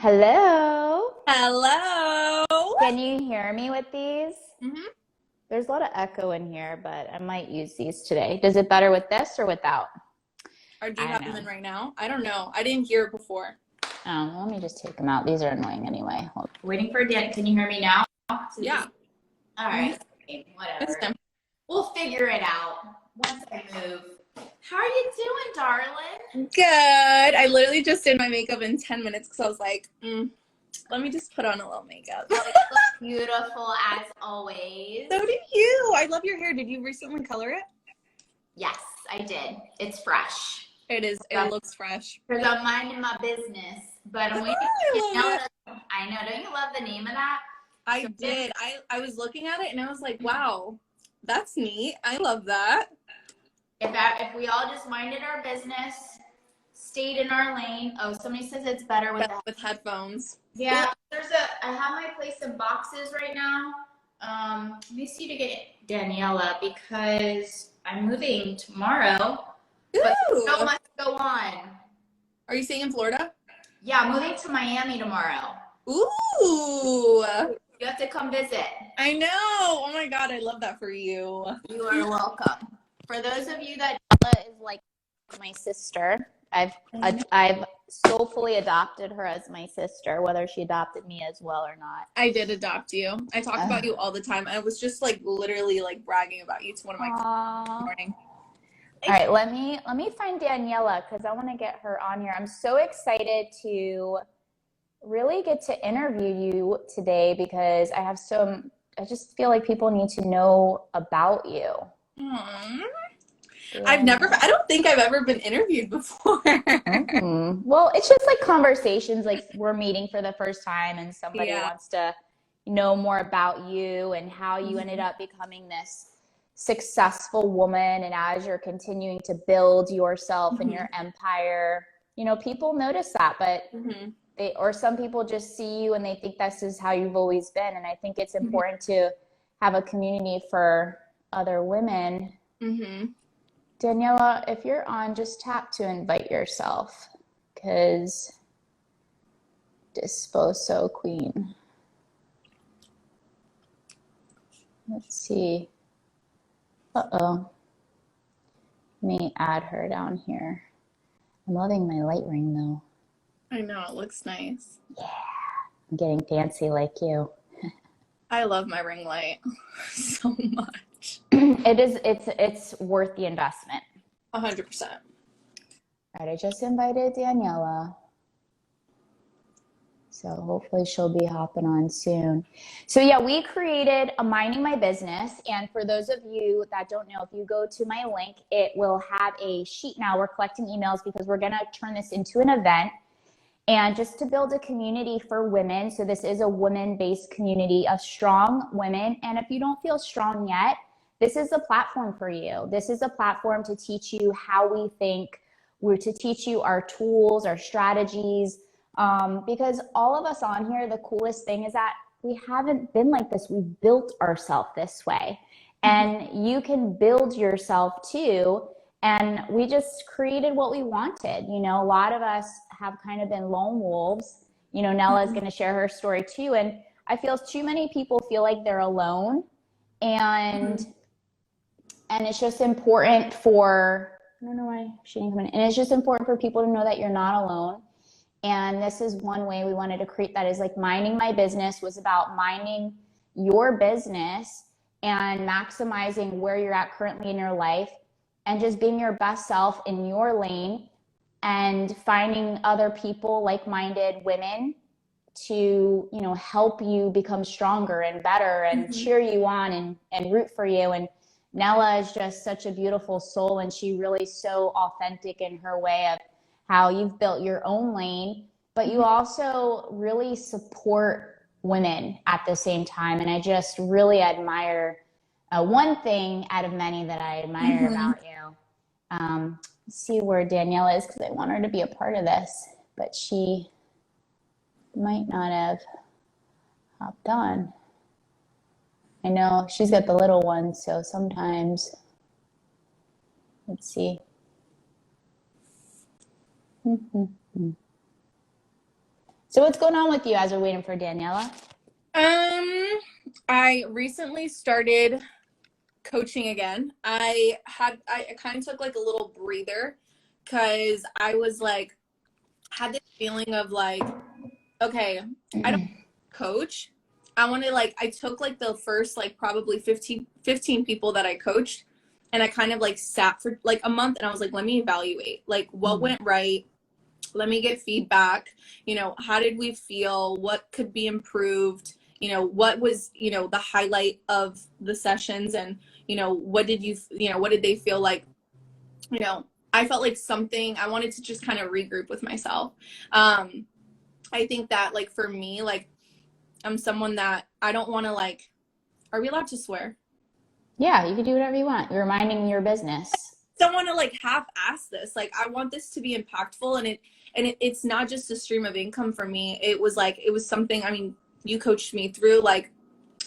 Hello. Hello. Can you hear me with these? hmm There's a lot of echo in here, but I might use these today. Does it better with this or without? Or do you I have don't them know. in right now? I don't know. I didn't hear it before. Let me just take them out. These are annoying anyway. Waiting for Dan. Can you hear me now? Yeah. All hmm right. Okay, It's whatever. them. We'll figure it out once I move. How are you doing, darling? Good. I literally just did my makeup in 10 minutes because I was like, let me just put on a little makeup. Well, you look beautiful as always. So do you. I love your hair. Did you recently color it? Yes, I did. It's fresh. It is. It looks fresh. Because I'm minding my business, but I'm waiting I for love Danielle it. I know. Don't you love the name of that? I So did. I was looking at it and I was like, wow, that's neat. I love that. if we all just minded our business, stayed in our lane. Oh, somebody says it's better with that. With headphones. Yeah, I have my place in boxes right now. Let me see to get Daniela because I'm moving tomorrow, but the show Ooh. must go on. Are you staying in Florida? Yeah, I'm moving to Miami tomorrow. Ooh. You have to come visit. I know. Oh my God, I love that for you. You are welcome. For those of you that Della is like my sister, I've soulfully adopted her as my sister, whether she adopted me as well or not. I did adopt you. I talk about you all the time. I was just like literally like bragging about you to one of my clients this morning. All right, let me find Daniela because I want to get her on here. I'm so excited to really get to interview you today because I just feel like people need to know about you. Aww. Yeah. I don't think I've ever been interviewed before. Well, it's just like conversations, like we're meeting for the first time and somebody Yeah. wants to know more about you and how you ended up becoming this successful woman. And as you're continuing to build yourself and your empire, people notice that, but some people just see you and they think this is how you've always been. And I think it's important to have a community for other women. Daniela, if you're on, just tap to invite yourself because Disposo Queen. Let's see. Uh-oh. Let me add her down here. I'm loving my light ring though. I know, it looks nice. Yeah. I'm getting fancy like you. I love my ring light so much. It's worth the investment. 100%. All right, I just invited Daniela. So hopefully she'll be hopping on soon. So yeah, we created a Minding My Business. And for those of you that don't know, if you go to my link, it will have a sheet now. We're collecting emails because we're going to turn this into an event. And just to build a community for women. So this is a women-based community of strong women. And if you don't feel strong yet, this is a platform for you. This is a platform to teach you how we think. We're to teach you our tools, our strategies, because all of us on here, the coolest thing is that we haven't been like this. We built ourselves this way. And you can build yourself too. And we just created what we wanted. A lot of us have kind of been lone wolves. Nella's going to share her story too. And I feel too many people feel like they're alone. And it's just important for, I don't know why she didn't come in. And it's just important for people to know that you're not alone. And this is one way we wanted to create that, is like Minding My Business was about minding your business and maximizing where you're at currently in your life and just being your best self in your lane and finding other people, like-minded women to, help you become stronger and better and cheer you on and root for you. And Nella is just such a beautiful soul, and she really so authentic in her way of how you've built your own lane, but you also really support women at the same time. And I just really admire one thing out of many that I admire about you. Let's see where Daniela is because I want her to be a part of this, but she might not have hopped on. I know she's got the little one, so sometimes, let's see. So what's going on with you as we're waiting for Daniela? I recently started coaching again. I kind of took like a little breather because I was like, had this feeling of like, okay, I don't coach. I want to like, I took like the first like probably 15 people that I coached, and I kind of like sat for like a month, and I was like, let me evaluate like what went right. Let me get feedback. How did we feel? What could be improved? What was, the highlight of the sessions, and, what did what did they feel like? I felt like something, I wanted to just kind of regroup with myself. I think that like for me, like I'm someone that I don't want to like, are we allowed to swear? Yeah, you can do whatever you want. You're minding your business. Don't want to like half-ass this. Like I want this to be impactful, and it's not just a stream of income for me. It was something, I mean, you coached me through, like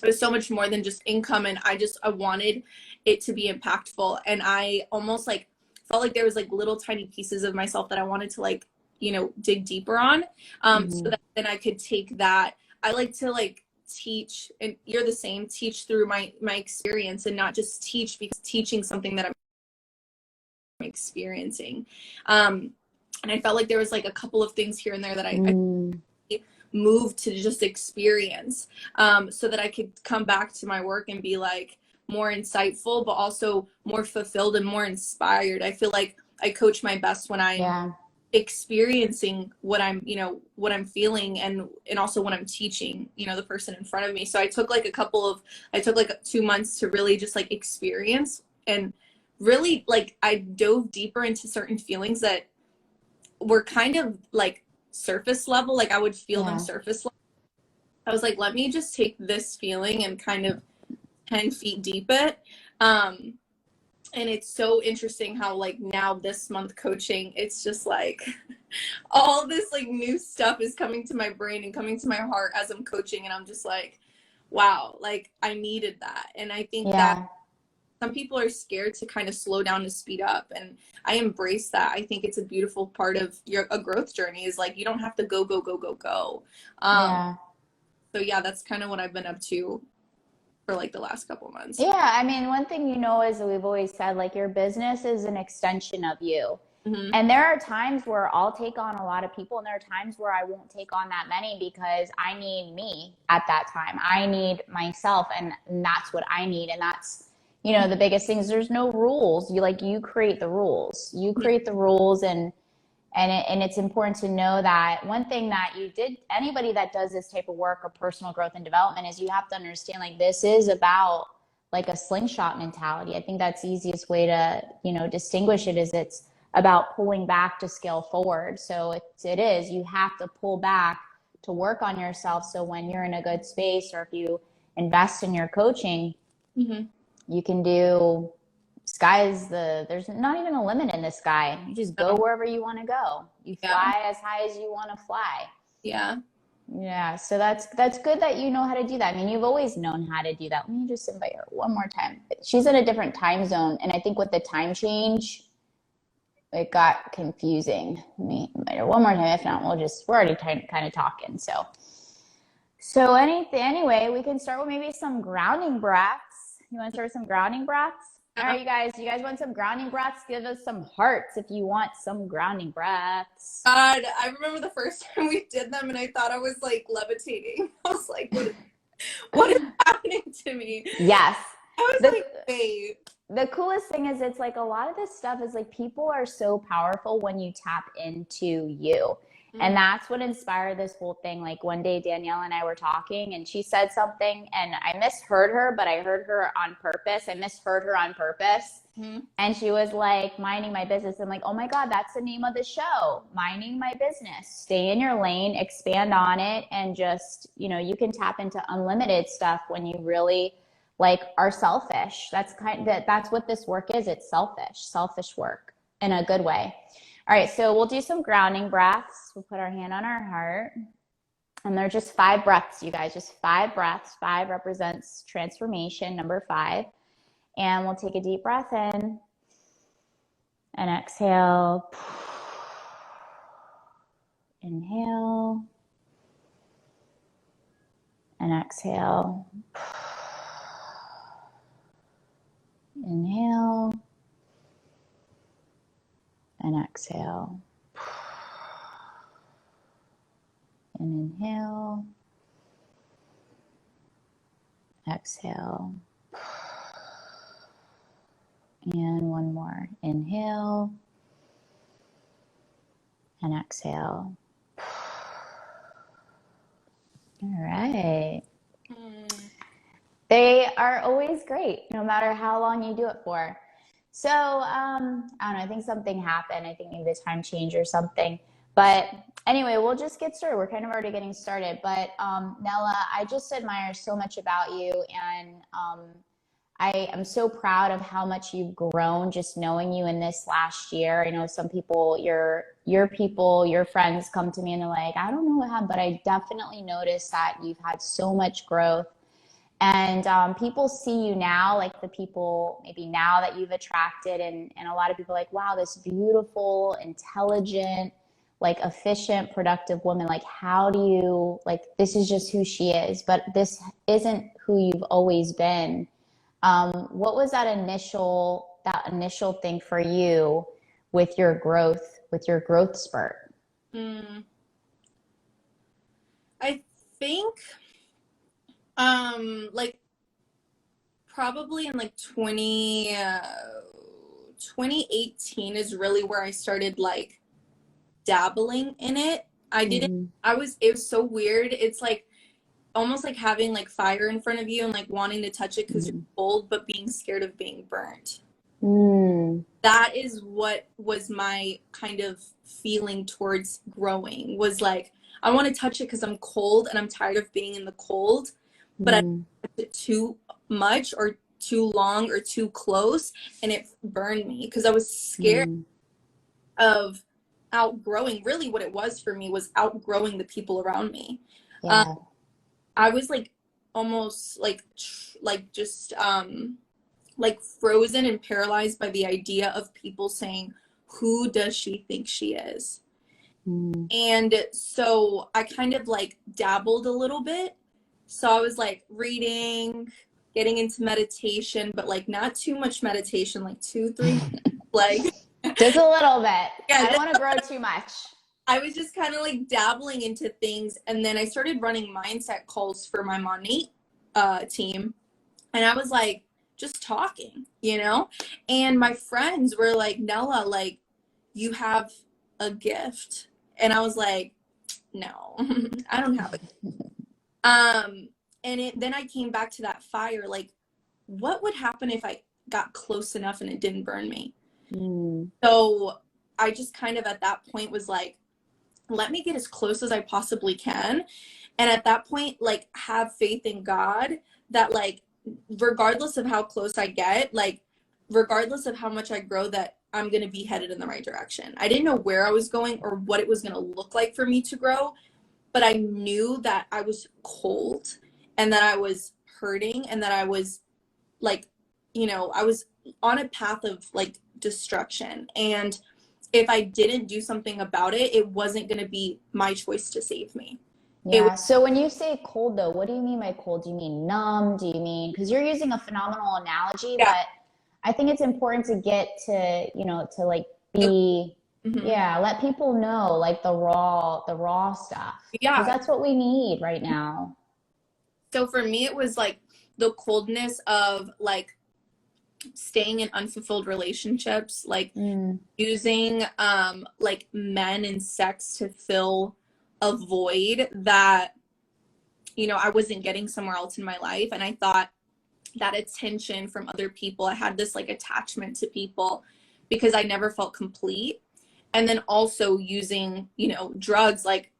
it was so much more than just income, and I wanted it to be impactful, and I almost like felt like there was like little tiny pieces of myself that I wanted to like, dig deeper on, so that then I could take that. I like to like teach, and you're the same, teach through my experience, and not just teach because teaching something that I'm experiencing. And I felt like there was like a couple of things here and there that I moved to just experience, so that I could come back to my work and be like more insightful, but also more fulfilled and more inspired. I feel like I coach my best when I'm experiencing what I'm feeling, and also when I'm teaching, the person in front of me. So I took like 2 months to really just like experience, and really like I dove deeper into certain feelings that were kind of like surface level. Like I would feel them surface level. I was like, let me just take this feeling and kind of 10 feet deep it. And it's so interesting how like now this month coaching, it's just like all this like new stuff is coming to my brain and coming to my heart as I'm coaching. And I'm just like, wow, like I needed that. And I think that some people are scared to kind of slow down to speed up, and I embrace that. I think it's a beautiful part of a growth journey, is like you don't have to go. So yeah, that's kind of what I've been up to for like the last couple of months. Yeah, I mean, one thing is that we've always said, like, your business is an extension of you. And there are times where I'll take on a lot of people, and there are times where I won't take on that many because I need me at that time. I need myself, and that's what I need. And that's, the biggest thing is there's no rules. You create the rules. You create the rules, and it's important to know that one thing that anybody that does this type of work or personal growth and development, is you have to understand, like, this is about like a slingshot mentality. I think that's the easiest way to, distinguish it, is it's about pulling back to scale forward. So you have to pull back to work on yourself. So when you're in a good space, or if you invest in your coaching, you can do, there's not even a limit in the sky. You just go wherever you want to go. You fly as high as you want to fly. Yeah. So that's good that you know how to do that. I mean, you've always known how to do that. Let me just invite her one more time. She's in a different time zone, and I think with the time change, it got confusing. Let me invite her one more time. If not, we're already kind of talking. So anyway, we can start with maybe some grounding breaths. You want to start with some grounding breaths? All right, you guys want some grounding breaths? Give us some hearts if you want some grounding breaths. God, I remember the first time we did them, and I thought I was like levitating. I was like, what is happening to me? Yes. I was like, wait. The coolest thing is, it's like a lot of this stuff is like, people are so powerful when you tap into you. And that's what inspired this whole thing. Like one day Danielle and I were talking, and she said something, and I misheard her, but I heard her on purpose. I misheard her on purpose. And she was like, minding my business. I'm like, oh my God, that's the name of the show, Minding My Business. Stay in your lane, expand on it, and just, you can tap into unlimited stuff when you really are selfish. That's what this work is. It's selfish work in a good way. All right, so we'll do some grounding breaths. We'll put our hand on our heart. And they're just 5 breaths, you guys, just 5 breaths. 5 represents transformation, number 5. And we'll take a deep breath in and exhale. Inhale. and exhale. Inhale and exhale. And inhale, exhale. And one more. Inhale and exhale. All right. They are always great, no matter how long you do it for. So, I don't know, I think something happened. I think maybe the time changed or something. But anyway, we'll just get started. We're kind of already getting started. But Nella, I just admire so much about you. And I am so proud of how much you've grown just knowing you in this last year. I know some people, your friends come to me and they're like, I don't know what happened, but I definitely noticed that you've had so much growth. And people see you now, like the people maybe now that you've attracted, and a lot of people are like, wow, this beautiful, intelligent, like efficient, productive woman. Like, how do you, like, this is just who she is, but this isn't who you've always been. What was that initial thing for you with your growth spurt? I think like probably in like 2018 is really where I started like dabbling in it. It was so weird. It's like almost like having like fire in front of you and like wanting to touch it because you're cold, but being scared of being burnt. That is what was my kind of feeling towards growing, was like, I want to touch it because I'm cold and I'm tired of being in the cold, but I touch it too much or too long or too close and it burned me because I was scared of outgrowing. Really what it was for me was outgrowing the people around me. I was like almost like just like frozen and paralyzed by the idea of people saying, who does she think she is? And so I kind of like dabbled a little bit. So I was like reading, getting into meditation, but like not too much meditation, like 2-3 like just a little bit. Yeah, I don't want to grow too much. I was just kind of like dabbling into things, and then I started running mindset calls for my Monat team, and I was like just talking, you know, and my friends were like, Nella, like you have a gift, and I was like, no, I don't have it. And then I came back to that fire, like what would happen if I got close enough and it didn't burn me? So I just kind of at that point was like, let me get as close as I possibly can. And at that point, like have faith in God that like, regardless of how close I get, like regardless of how much I grow, that I'm going to be headed in the right direction. I didn't know where I was going or what it was going to look like for me to grow, but I knew that I was cold and that I was hurting and that I was like, you know, I was on a path of like destruction. And if I didn't do something about it, it wasn't going to be my choice to save me. Yeah. So when you say cold though, what do you mean by cold? Do you mean numb? Do you mean, because you're using a phenomenal analogy, but I think it's important to get to, you know, to like be, let people know like the raw stuff. Yeah. Because that's what we need right now. So for me, it was like the coldness of like staying in unfulfilled relationships, like using like men and sex to fill a void that, you know, I wasn't getting somewhere else in my life. And I thought that attention from other people, I had this like attachment to people because I never felt complete. And then also using, you know, drugs, like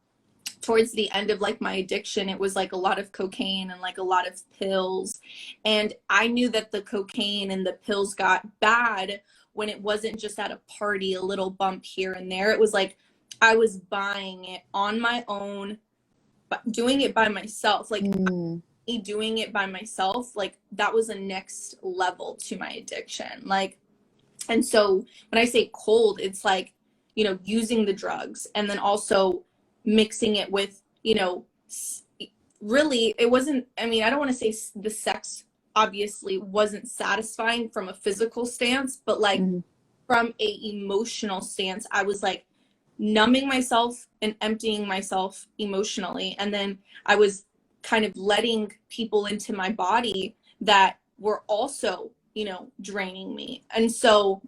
towards the end of like my addiction, it was like a lot of cocaine and like a lot of pills. And I knew that the cocaine and the pills got bad when it wasn't just at a party, a little bump here and there. It was like I was buying it on my own, but doing it by myself, like doing it by myself, like that was a next level to my addiction. Like, and so when I say cold, it's like, you know, using the drugs and then also mixing it with, you know, really, it wasn't, I mean, I don't want to say the sex obviously wasn't satisfying from a physical stance, but like from a emotional stance, I was like numbing myself and emptying myself emotionally. And then I was kind of letting people into my body that were also, you know, draining me. And so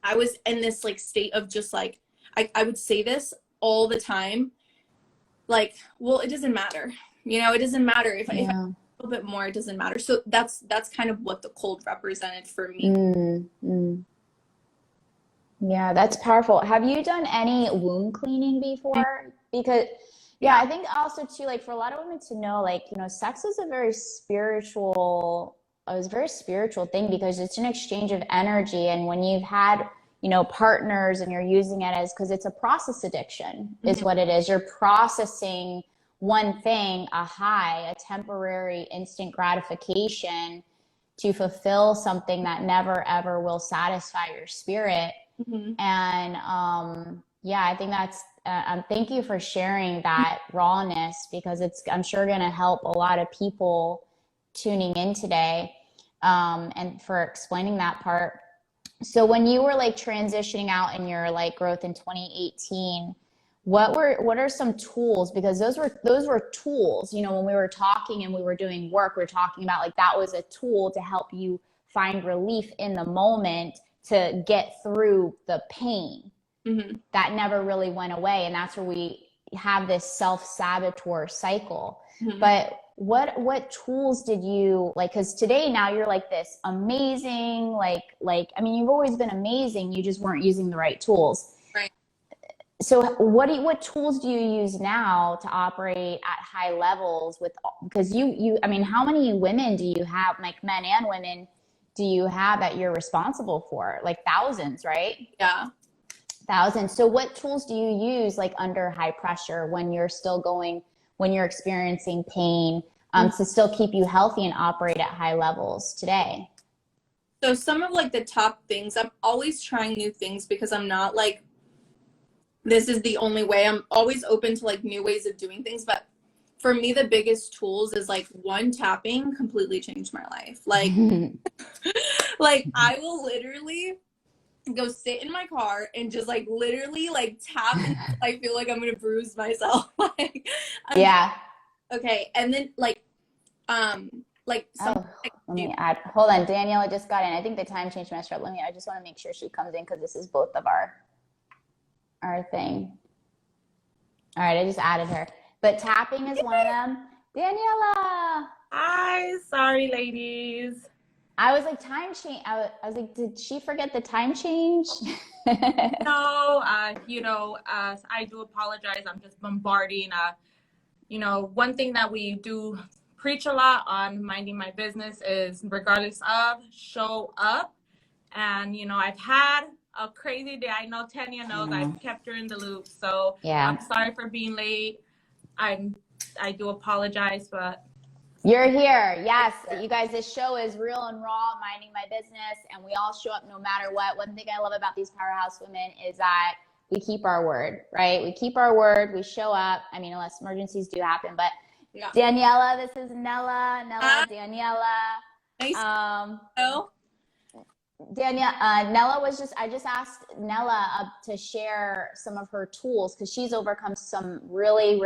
I was in this like state of just like, I would say this all the time, like, well, it doesn't matter. You know, it doesn't matter if I a little bit more, it doesn't matter. So that's kind of what the cold represented for me. Yeah, that's powerful. Have you done any womb cleaning before? Because yeah, I think also too, like for a lot of women to know, like, you know, sex is a very spiritual, it's a very spiritual thing because it's an exchange of energy. And when you've had, you know, partners and you're using it as, because it's a process addiction is what it is. You're processing one thing, a high, a temporary instant gratification to fulfill something that never ever will satisfy your spirit. And yeah, I think that's thank you for sharing that rawness because it's I'm sure going to help a lot of people tuning in today, and for explaining that part. So when you were like transitioning out in your like growth in 2018, what are some tools, because those were tools, you know, when we were talking and we were doing work, we were talking about like that was a tool to help you find relief in the moment to get through the pain that never really went away. And that's where we have this self-saboteur cycle. But what tools did you like, because today now you're like this amazing, like I mean, you've always been amazing, you just weren't using the right tools. Right. So what tools do you use now to operate at high levels with, because you I mean, how many women do you have, like men and women, do you have that you're responsible for? Like thousands, right? Yeah. Thousands. So what tools do you use like under high pressure when you're still going, when you're experiencing pain, to still keep you healthy and operate at high levels today? So some of like the top things, I'm always trying new things because I'm not like, this is the only way. I'm always open to like new ways of doing things. But for me, the biggest tools is like one, tapping completely changed my life. Like, like I will literally go sit in my car and just like literally like tap until I feel like I'm gonna bruise myself. Like, okay. And then like some, let me add, hold on, Daniela just got in. I think the time changed messed up. I just want to make sure she comes in because this is both of our thing. All right, I just added her. But tapping is one of them. Daniela. Hi, sorry, ladies. I was like, time change. I was like, did she forget the time change? No, you know, I do apologize. I'm just bombarding. You know, one thing that we do preach a lot on Minding My Business is regardless of, show up. And, you know, I've had a crazy day. I know Tanya knows. I've kept her in the loop. So yeah, I'm sorry for being late. I do apologize, but you're here. Yes, you guys, this show is real and raw, minding my business, and we all show up no matter what. One thing I love about these powerhouse women is that we keep our word, right? We keep our word, we show up. I mean, unless emergencies do happen, but yeah. Daniela, this is Nella, Daniela. Nice. Nella was just, I just asked Nella to share some of her tools because she's overcome some really,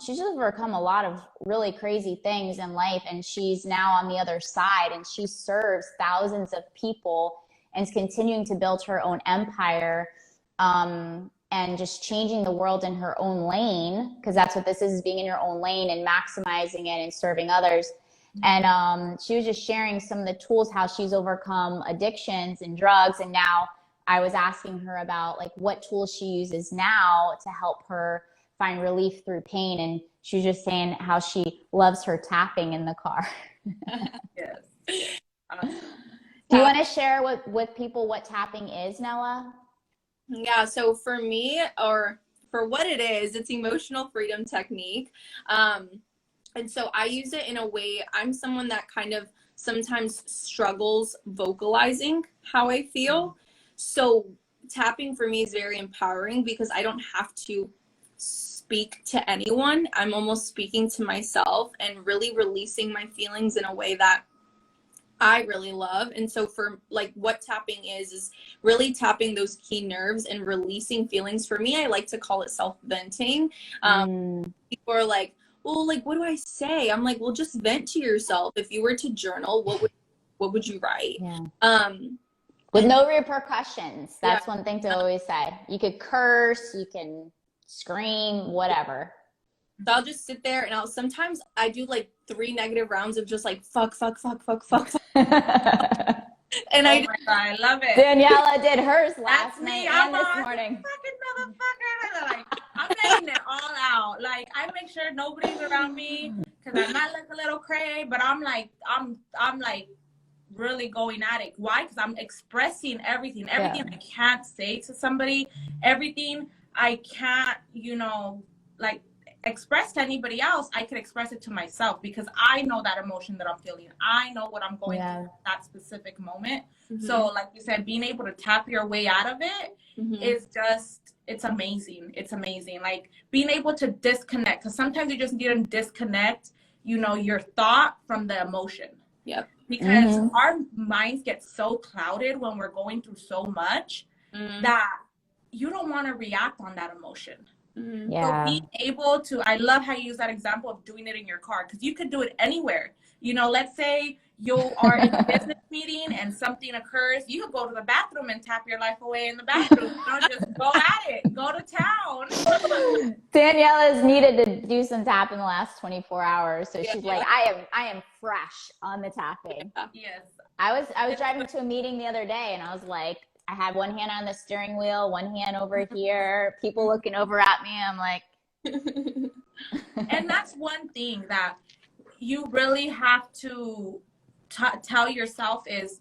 she's overcome a lot of really crazy things in life, and she's now on the other side, and she serves thousands of people and is continuing to build her own empire, and just changing the world in her own lane, because that's what this is being in your own lane and maximizing it and serving others. And she was just sharing some of the tools, how she's overcome addictions and drugs. And now I was asking her about like what tools she uses now to help her find relief through pain. And she was just saying how she loves her tapping in the car. Yes. Do you want to share with people what tapping is, Nella? Yeah, so for me, or for what it is, it's emotional freedom technique. And so I use it in a way, I'm someone that kind of sometimes struggles vocalizing how I feel. So tapping for me is very empowering because I don't have to speak to anyone, I'm almost speaking to myself and really releasing my feelings in a way that I really love. And so for like what tapping is really tapping those key nerves and releasing feelings. For me, I like to call it self-venting. People are like, well, like, what do I say? I'm like, well, just vent to yourself. If you were to journal, what would you write? Yeah. With no repercussions. That's one thing to always say. You could curse, you can scream, whatever. So I'll just sit there and sometimes I do like 3 negative rounds of just like fuck. And Oh my God, I love it. Daniela did hers last That's me. night I'm and this on morning. fucking motherfucker. Like, I'm letting it all out. Like, I make sure nobody's around me because I might look a little cray, but I'm like really going at it. Why? Because I'm expressing everything I can't say to somebody, everything I can't, like express to anybody else, I could express it to myself because I know that emotion that I'm feeling. I know what I'm going through at that specific moment. So like you said, being able to tap your way out of it is just, it's amazing. It's amazing. Like being able to disconnect, because sometimes you just need to disconnect, your thought from the emotion. Yep. Because our minds get so clouded when we're going through so much that you don't want to react on that emotion. Yeah. So being able to, I love how you use that example of doing it in your car, because you could do it anywhere. Let's say you are in a business meeting and something occurs, you could go to the bathroom and tap your life away in the bathroom. Just go at it, go to town. Daniela's needed to do some tap in the last 24 hours, so she's like, I am fresh on the tapping. Yes. I was driving to a meeting the other day, and I was like, I had one hand on the steering wheel, one hand over here, people looking over at me. I'm like, and that's one thing that you really have to tell yourself is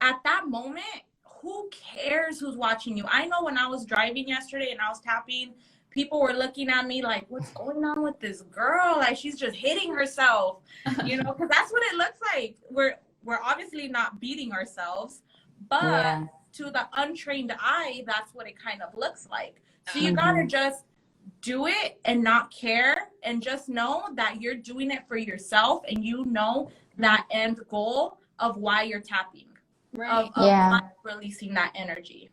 at that moment, who cares who's watching you? I know when I was driving yesterday and I was tapping, people were looking at me like, what's going on with this girl? Like, she's just hitting herself, because that's what it looks like. We're obviously not beating ourselves, but to the untrained eye, that's what it kind of looks like. So you gotta just do it and not care, and just know that you're doing it for yourself, and that end goal of why you're tapping, of releasing that energy.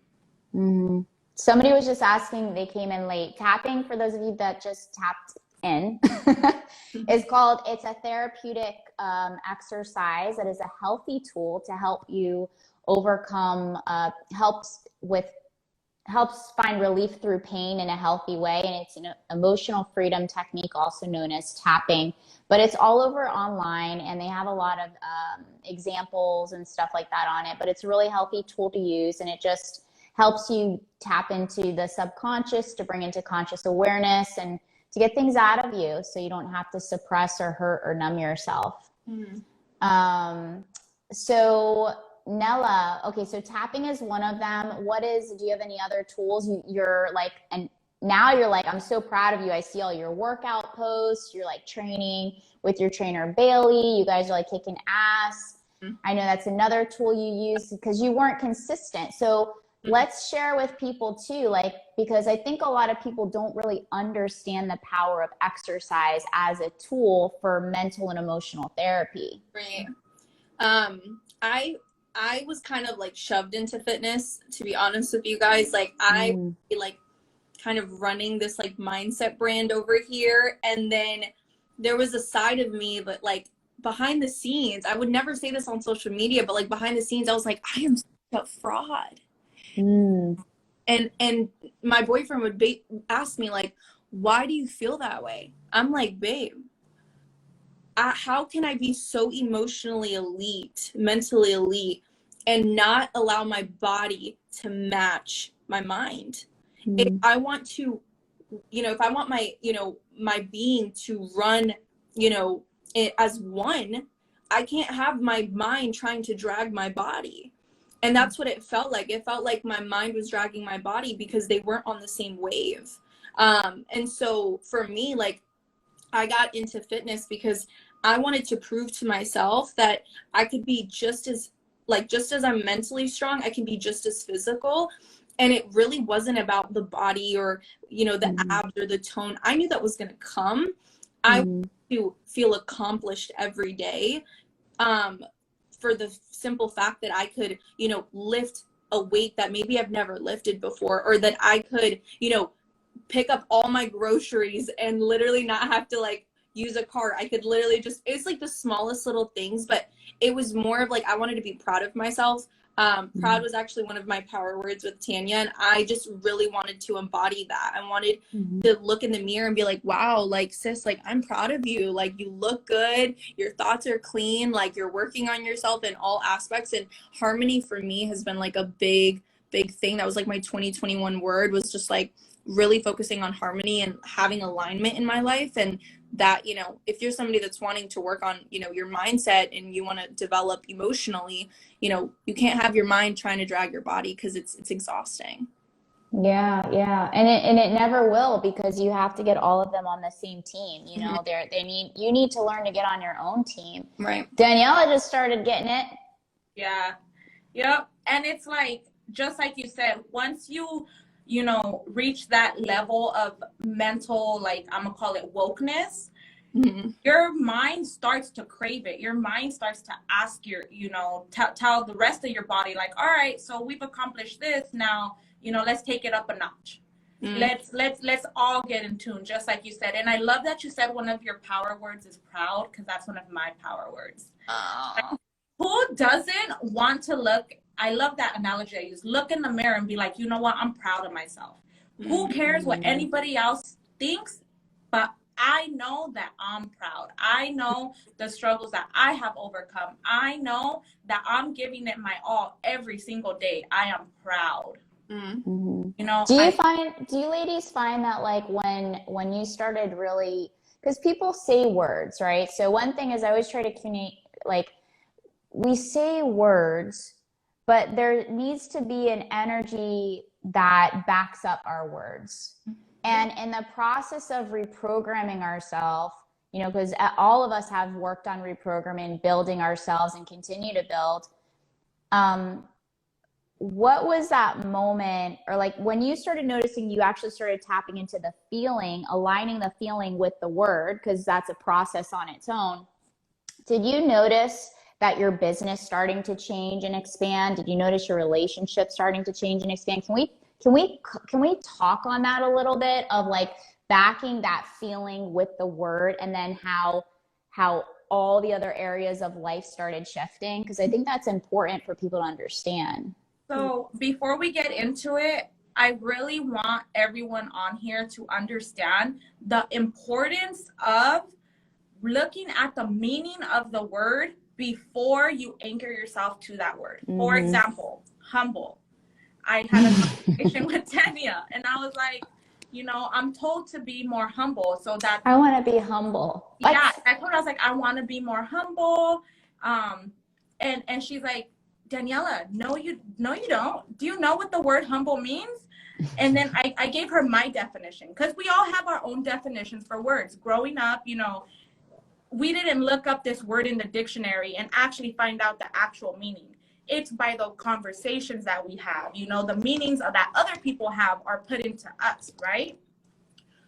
Somebody was just asking, they came in late. Tapping, for those of you that just tapped in, it's a therapeutic exercise that is a healthy tool to help you overcome, helps find relief through pain in a healthy way. And it's an emotional freedom technique, also known as tapping, but it's all over online, and they have a lot of examples and stuff like that on it, but it's a really healthy tool to use. And it just helps you tap into the subconscious to bring into conscious awareness and to get things out of you so you don't have to suppress or hurt or numb yourself. So Nella, okay, so tapping is one of them. Do you have any other tools? You're like, and now you're like, I'm so proud of you. I see all your workout posts. You're like training with your trainer, Bailey. You guys are like kicking ass. I know that's another tool you use because you weren't consistent. So let's share with people too, like, because I think a lot of people don't really understand the power of exercise as a tool for mental and emotional therapy. Right. I was kind of like shoved into fitness, to be honest with you guys. Like I like kind of running this like mindset brand over here. And then there was a side of me, but like behind the scenes, I would never say this on social media, but like behind the scenes, I was like, I am such a fraud. And my boyfriend would ask me like, why do you feel that way? I'm like, babe, how can I be so emotionally elite, mentally elite, and not allow my body to match my mind? If I want to, if I want my, my being to run, as one, I can't have my mind trying to drag my body. And that's what it felt like. It felt like my mind was dragging my body because they weren't on the same wave. And so for me, like, I got into fitness because I wanted to prove to myself that I could be just as I'm mentally strong, I can be just as physical. And it really wasn't about the body or, you know, the abs or the tone. I knew that was going to come. I wanted to feel accomplished every day, for the simple fact that I could, you know, lift a weight that maybe I've never lifted before, or that I could, you know, pick up all my groceries and literally not have to like use a cart. I could literally just, it's like the smallest little things, but it was more of like, I wanted to be proud of myself. Proud was actually one of my power words with Tanya, and I just really wanted to embody that. I wanted to look in the mirror and be like, wow, like sis, like I'm proud of you. Like you look good, your thoughts are clean, like you're working on yourself in all aspects. And harmony for me has been like a big thing. That was like my 2021 word, was just like really focusing on harmony and having alignment in my life. And that, you know, if you're somebody that's wanting to work on, you know, your mindset and you want to develop emotionally, you know, you can't have your mind trying to drag your body, because it's exhausting. Yeah, yeah. And it never will, because you have to get all of them on the same team. You know, you need to learn to get on your own team. Right. Daniela just started getting it. Yeah. Yep. And it's like, just like you said, once you know, reach that level of mental, like I'm gonna call it wokeness, your mind starts to crave it. Your mind starts to ask your, you know, tell the rest of your body, like, all right, so we've accomplished this. Now, you know, let's take it up a notch. Let's all get in tune, just like you said. And I love that you said one of your power words is proud, because that's one of my power words. Like, who doesn't want to look? I love that analogy I use. Look in the mirror and be like, you know what? I'm proud of myself. Who cares what anybody else thinks? But I know that I'm proud. I know the struggles that I have overcome. I know that I'm giving it my all every single day. I am proud. You know, Do you ladies find that, like, when you started really, because people say words, right? So one thing is, I always try to communicate, like, we say words, but there needs to be an energy that backs up our words. And in the process of reprogramming ourselves, you know, because all of us have worked on reprogramming, building ourselves, and continue to build. What was that moment, or like when you started noticing you actually started tapping into the feeling, aligning the feeling with the word, because that's a process on its own. Did you notice that your business starting to change and expand? Did you notice your relationship starting to change and expand? Can we talk on that a little bit, of like backing that feeling with the word, and then how all the other areas of life started shifting? Because I think that's important for people to understand. So before we get into it, I really want everyone on here to understand the importance of looking at the meaning of the word before you anchor yourself to that word. For example, humble. I had a conversation with Tanya, and I was like, you know, I'm told to be more humble. So that I want to be humble. Yeah, I told her, I was like, I want to be more humble. And she's like, Daniela, no, you don't. Do you know what the word humble means? And then I gave her my definition, because we all have our own definitions for words. Growing up, you know, we didn't look up this word in the dictionary and actually find out the actual meaning. It's by the conversations that we have, you know, the meanings that other people have are put into us, right?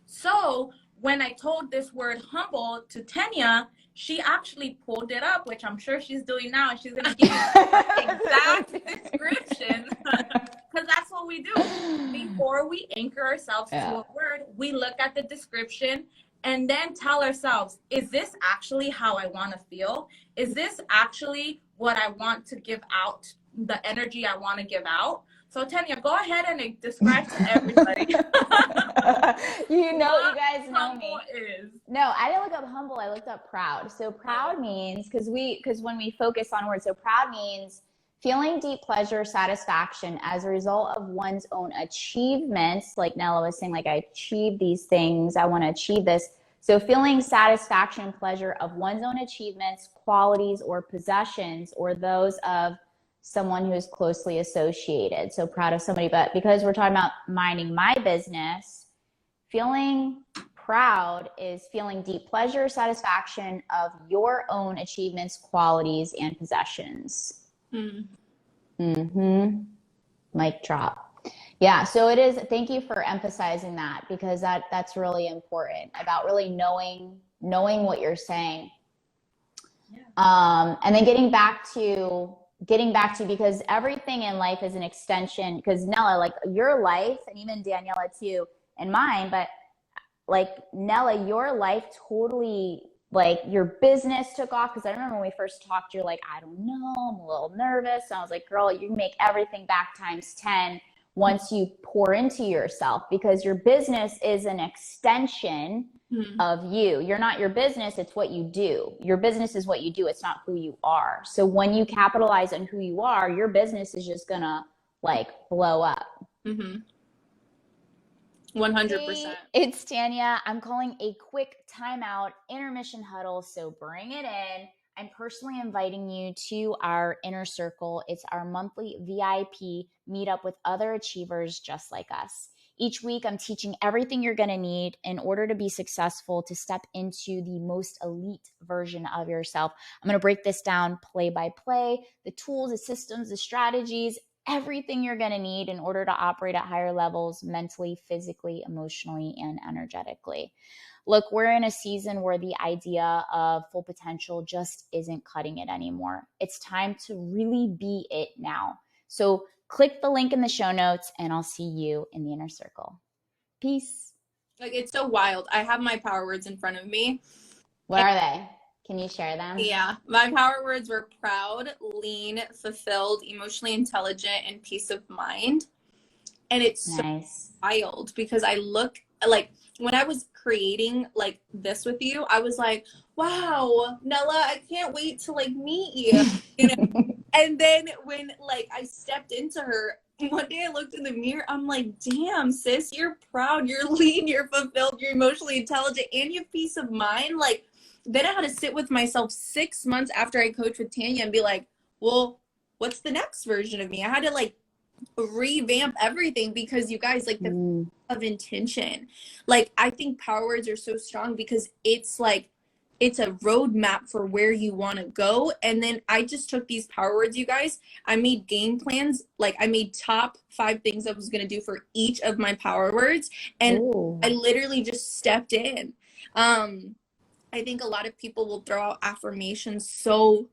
So when I told this word humble to Tanya, she actually pulled it up, which I'm sure she's doing now, and she's going to give you the exact description, because that's what we do. Before we anchor ourselves to a word, we look at the description and then tell ourselves, is this actually how I want to feel? Is this actually what I want to give out, the energy I want to give out? So Tanya, go ahead and describe to everybody. You know, you guys know humble me. Is. No, I didn't look up humble. I looked up proud. So proud means, because when we focus on words, so proud means feeling deep pleasure, satisfaction as a result of one's own achievements. Like Nella was saying, like, I achieved these things, I want to achieve this. So feeling satisfaction and pleasure of one's own achievements, qualities, or possessions, or those of someone who is closely associated. So proud of somebody. But because we're talking about minding my business, feeling proud is feeling deep pleasure, satisfaction of your own achievements, qualities, and possessions. Mic drop. Yeah, so it is. Thank you for emphasizing that because that's really important about really knowing what you're saying. Yeah. And then getting back to because everything in life is an extension. Because Nella, like your life, and even Daniela too, and mine, but like Nella, your life totally like your business took off because I remember when we first talked, you're like, I don't know, I'm a little nervous. And I was like, girl, you can make everything back times 10 once you pour into yourself because your business is an extension of you. You're not your business, it's what you do. Your business is what you do, it's not who you are. So when you capitalize on who you are, your business is just gonna like blow up. 100%. Hey, it's Tanya. I'm calling a quick timeout intermission huddle, so bring it in. I'm personally inviting you to our inner circle. It's our monthly VIP meetup with other achievers just like us. Each week, I'm teaching everything you're going to need in order to be successful to step into the most elite version of yourself. I'm going to break this down play by play, the tools, the systems, the strategies, everything you're going to need in order to operate at higher levels mentally, physically, emotionally, and energetically. Look, we're in a season where the idea of full potential just isn't cutting it anymore. It's time to really be it now. So click the link in the show notes and I'll see you in the inner circle. Peace. Like, it's so wild. I have my power words in front of me. What are they? Can you share them? Yeah, my power words were proud, lean, fulfilled, emotionally intelligent, and peace of mind. And it's nice. So wild because I look like when I was creating like this with you, I was like, wow, Nella, I can't wait to like meet you, you know? And then when like I stepped into her, one day I looked in the mirror, I'm like, damn, sis, you're proud, you're lean, you're fulfilled, you're emotionally intelligent, and you have peace of mind. Like, then I had to sit with myself 6 months after I coached with Tanya and be like, well, what's the next version of me? I had to like revamp everything because you guys, like the of intention. Like, I think power words are so strong because it's like, it's a roadmap for where you want to go. And then I just took these power words, you guys. I made game plans. Like, I made top 5 things I was going to do for each of my power words. And I literally just stepped in. I think a lot of people will throw out affirmations so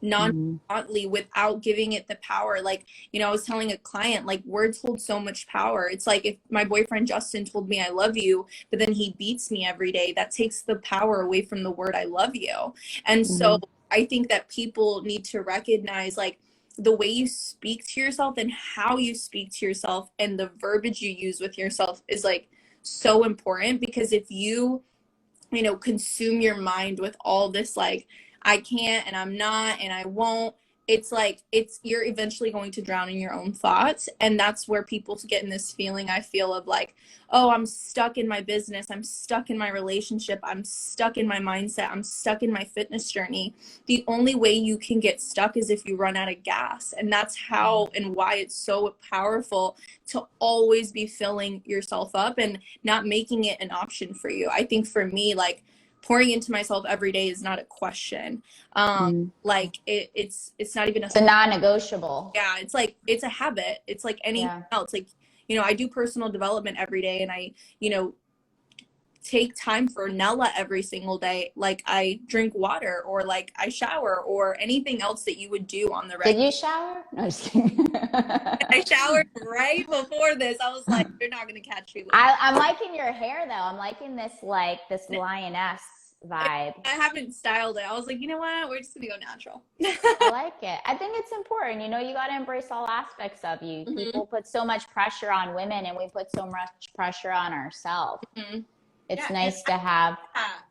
nonchalantly without giving it the power. Like, you know, I was telling a client, like, words hold so much power. It's like if my boyfriend Justin told me I love you, but then he beats me every day, that takes the power away from the word I love you. And so I think that people need to recognize, like, the way you speak to yourself and how you speak to yourself and the verbiage you use with yourself is like so important. Because if you know, consume your mind with all this, like, I can't and I'm not and I won't, it's like, you're eventually going to drown in your own thoughts. And that's where people get in this feeling, I feel, of like, oh, I'm stuck in my business, I'm stuck in my relationship, I'm stuck in my mindset, I'm stuck in my fitness journey. The only way you can get stuck is if you run out of gas. And that's how and why it's so powerful to always be filling yourself up and not making it an option for you. I think for me, like, pouring into myself every day is not a question. Like, it's not even it's a non-negotiable. Yeah, it's like, it's a habit. It's like anything else. Like, you know, I do personal development every day, and I, you know, take time for Nella every single day. Like, I drink water, or like I shower, or anything else that you would do on the regular. Did you shower? No, just kidding. I showered right before this. I was like, you're not gonna catch me. I'm liking your hair though. I'm liking this, like, this lioness vibe. I haven't styled it. I was like, you know what? We're just gonna go natural. I like it. I think it's important. You know, you got to embrace all aspects of you. People put so much pressure on women, and we put so much pressure on ourselves. It's nice to have.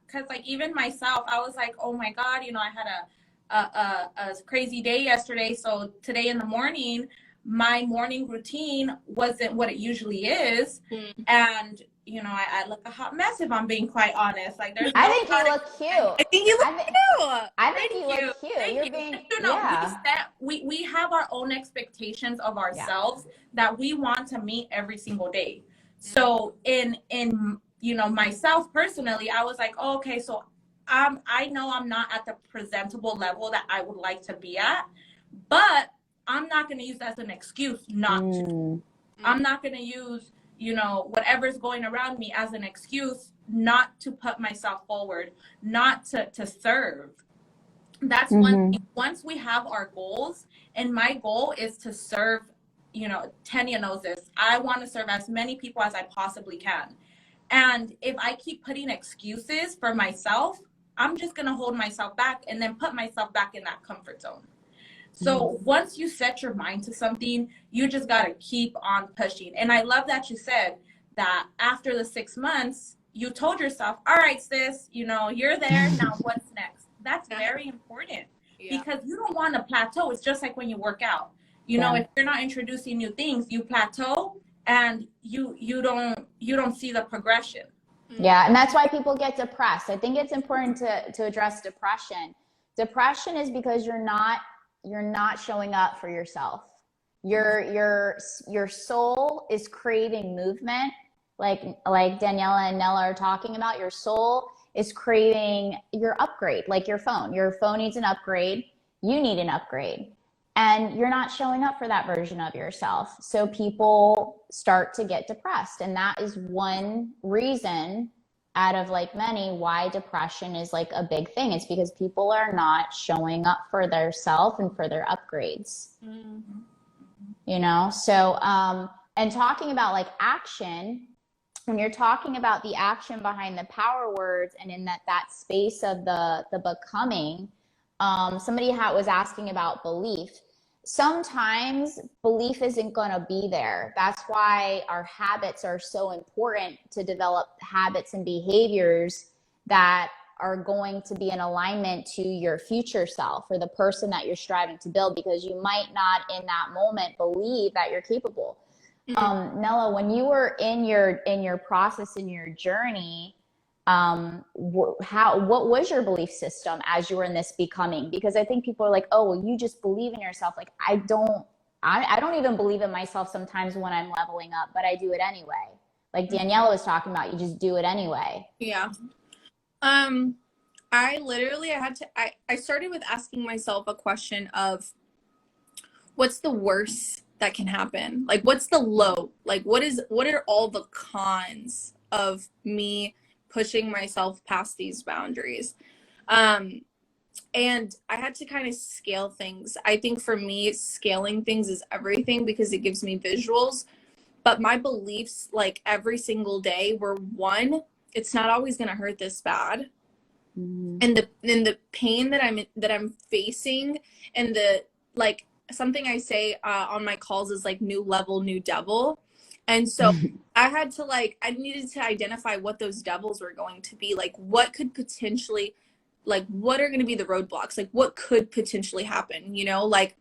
Because like even myself, I was like, oh my God, you know, I had a crazy day yesterday. So today in the morning, my morning routine wasn't what it usually is, and you know, I look a hot mess if I'm being quite honest. Like, there's. I think you look cute. I think you look cute. I think you look cute. You're being. We have our own expectations of ourselves that we want to meet every single day. So in you know, myself personally, I was like, oh, okay, so I know I'm not at the presentable level that I would like to be at, but I'm not going to use that as an excuse not to. I'm not going to use, you know, whatever's going around me as an excuse not to put myself forward, not to serve. That's one thing. Once we have our goals, and my goal is to serve, you know, Tanya knows this. I want to serve as many people as I possibly can. And if I keep putting excuses for myself, I'm just going to hold myself back and then put myself back in that comfort zone. So once you set your mind to something, you just got to keep on pushing. And I love that you said that after the 6 months, you told yourself, all right, sis, you know, you're there. Now what's next? That's very important because you don't want to plateau. It's just like when you work out. You know, if you're not introducing new things, you plateau and you don't see the progression. Yeah, and that's why people get depressed. I think it's important to address depression. Depression is because you're not showing up for yourself. Your soul is craving movement, like Daniela and Nella are talking about. Your soul is craving your upgrade, like your phone. Your phone needs an upgrade. You need an upgrade. And you're not showing up for that version of yourself. So people start to get depressed. And that is one reason out of like many why depression is like a big thing. It's because people are not showing up for their self and for their upgrades. You know, so and talking about like action, when you're talking about the action behind the power words and in that space of the becoming, somebody was asking about belief. Sometimes belief isn't going to be there. That's why our habits are so important, to develop habits and behaviors that are going to be in alignment to your future self or the person that you're striving to build, because you might not in that moment believe that you're capable. Nella, when you were in your process, in your journey, what was your belief system as you were in this becoming? Because I think people are like, oh, well, you just believe in yourself. Like, I don't even believe in myself sometimes when I'm leveling up, but I do it anyway. Like Daniela was talking about, you just do it anyway. Yeah. I started with asking myself a question of, what's the worst that can happen? Like, what's the low? Like, what are all the cons of me pushing myself past these boundaries? And I had to kind of scale things. I think for me, scaling things is everything because it gives me visuals. But my beliefs, like every single day, were one, it's not always going to hurt this bad. And the pain that I'm facing, and the, like, something I say on my calls is like, new level, new devil. And so I needed to identify what those devils were going to be. Like, what could potentially, like, what are going to be the roadblocks? Like, what could potentially happen, you know? Like,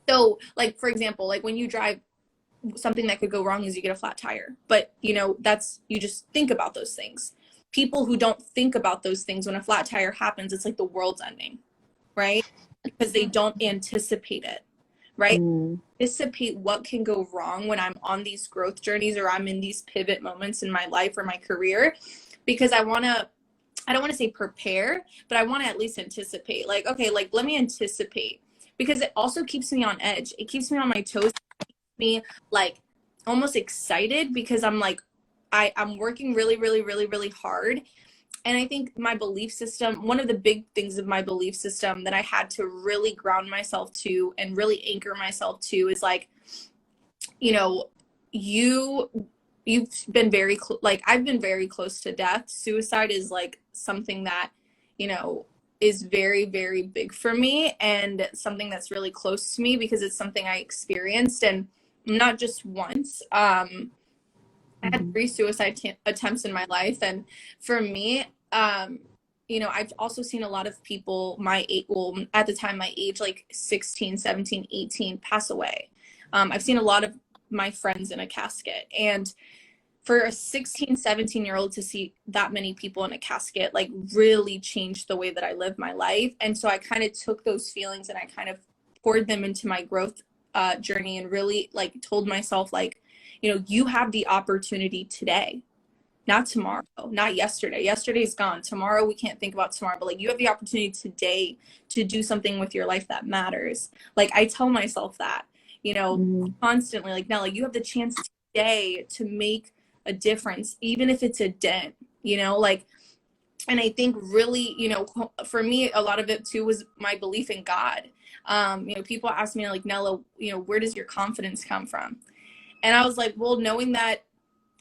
so, like, for example, like when you drive, something that could go wrong is you get a flat tire. But, you know, you just think about those things. People who don't think about those things, when a flat tire happens, it's like the world's ending, right? Because they don't anticipate it, right? Anticipate what can go wrong when I'm on these growth journeys or I'm in these pivot moments in my life or my career, because I don't want to say prepare, but I want to at least anticipate. Like, okay, like, let me anticipate, because it also keeps me on edge. It keeps me on my toes, me like almost excited, because I'm like, I'm working really, really, really, really hard. And I think my belief system, one of the big things of my belief system that I had to really ground myself to and really anchor myself to is like, you know, you've been very like, I've been very close to death. Suicide is like something that, you know, is very, very big for me, and something that's really close to me because it's something I experienced, and not just once. I had 3 suicide attempts in my life. And for me, you know, I've also seen a lot of people my age, well, at the time, my age, like 16, 17, 18, pass away. I've seen a lot of my friends in a casket. And for a 16, 17-year-old to see that many people in a casket, like, really changed the way that I live my life. And so I kind of took those feelings and I kind of poured them into my growth journey, and really, like, told myself, like, you know, you have the opportunity today, not tomorrow, not yesterday. Yesterday's gone. Tomorrow, we can't think about tomorrow, but like, you have the opportunity today to do something with your life that matters. Like, I tell myself that, constantly, like, Nella, you have the chance today to make a difference, even if it's a dent, like, and I think really, for me, a lot of it too was my belief in God. People ask me like, Nella, where does your confidence come from? And I was like, well, knowing that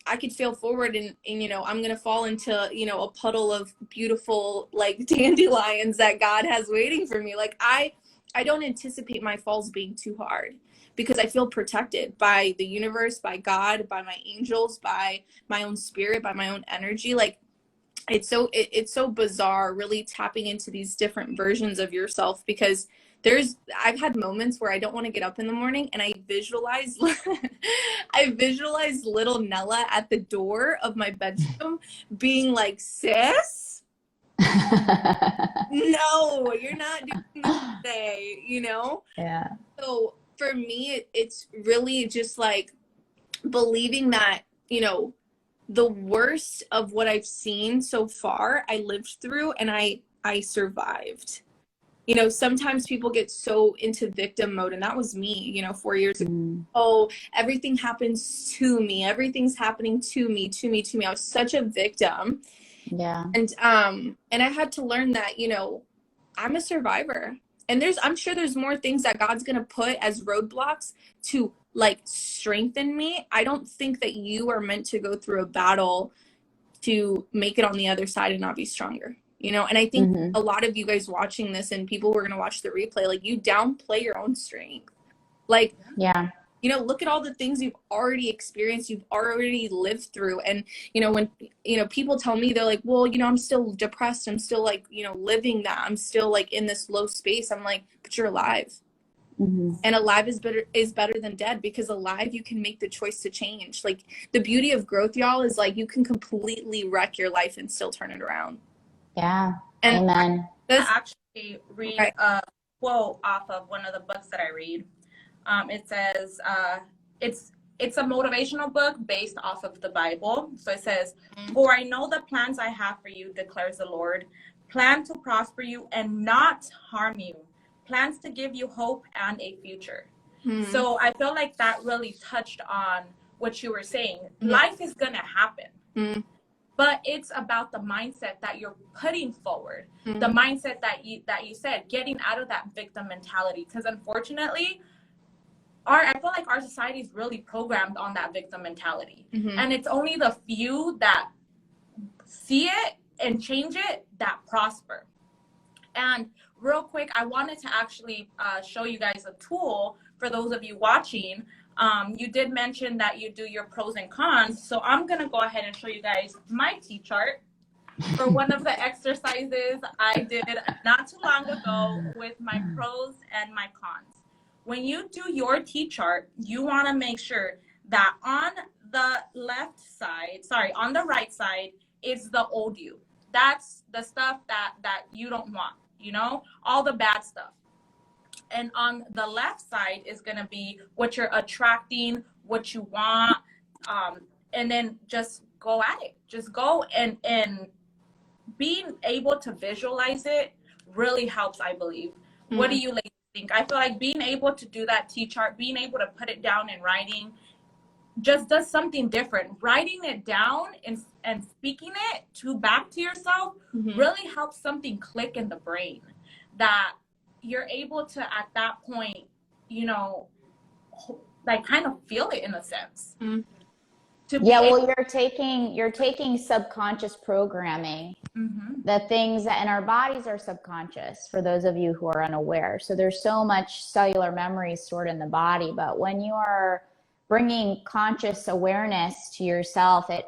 I could fail forward and I'm going to fall into, a puddle of beautiful, like, dandelions that God has waiting for me. Like, I don't anticipate my falls being too hard because I feel protected by the universe, by God, by my angels, by my own spirit, by my own energy. Like, it's so bizarre really tapping into these different versions of yourself, because I've had moments where I don't want to get up in the morning and I visualize little Nella at the door of my bedroom being like, sis, no, you're not doing this today, Yeah. So for me, it's really just like believing that, the worst of what I've seen so far, I lived through and I survived. Sometimes people get so into victim mode, and that was me, 4 years ago. Oh, everything happens to me. Everything's happening to me, to me, to me. I was such a victim. Yeah. And I had to learn that, I'm a survivor. And I'm sure there's more things that God's going to put as roadblocks to like strengthen me. I don't think that you are meant to go through a battle to make it on the other side and not be stronger, and I think a lot of you guys watching this and people who are going to watch the replay, like, you downplay your own strength. Like, yeah, look at all the things you've already experienced, you've already lived through. And, when, people tell me, they're like, well, I'm still depressed. I'm still like, living that. I'm still like in this low space. I'm like, but you're alive. And alive is better than dead, because alive, you can make the choice to change. Like, the beauty of growth, y'all, is like, you can completely wreck your life and still turn it around. Yeah. And Amen. I actually read a quote off of one of the books that I read. It says, it's a motivational book based off of the Bible. So it says, for I know the plans I have for you, declares the Lord, plan to prosper you and not harm you, plans to give you hope and a future. So I feel like that really touched on what you were saying. Life is going to happen. But it's about the mindset that you're putting forward, the mindset that you said, getting out of that victim mentality. Because unfortunately, I feel like our society is really programmed on that victim mentality. And it's only the few that see it and change it that prosper. And real quick, I wanted to actually show you guys a tool for those of you watching. You did mention that you do your pros and cons. So I'm going to go ahead and show you guys my T-chart for one of the exercises I did not too long ago with my pros and my cons. When you do your T-chart, you want to make sure that on the on the right side is the old you. That's the stuff that you don't want, all the bad stuff. And on the left side is going to be what you're attracting, what you want, and then just go at it. Just go, and being able to visualize it really helps, I believe. What do you ladies think? I feel like being able to do that T-chart, being able to put it down in writing, just does something different. Writing it down and speaking it back to yourself really helps something click in the brain, that you're able to, at that point, like, kind of feel it in a sense. Well, you're taking subconscious programming. The things that in our bodies are subconscious, for those of you who are unaware. So there's so much cellular memory stored in the body, but when you are bringing conscious awareness to yourself, it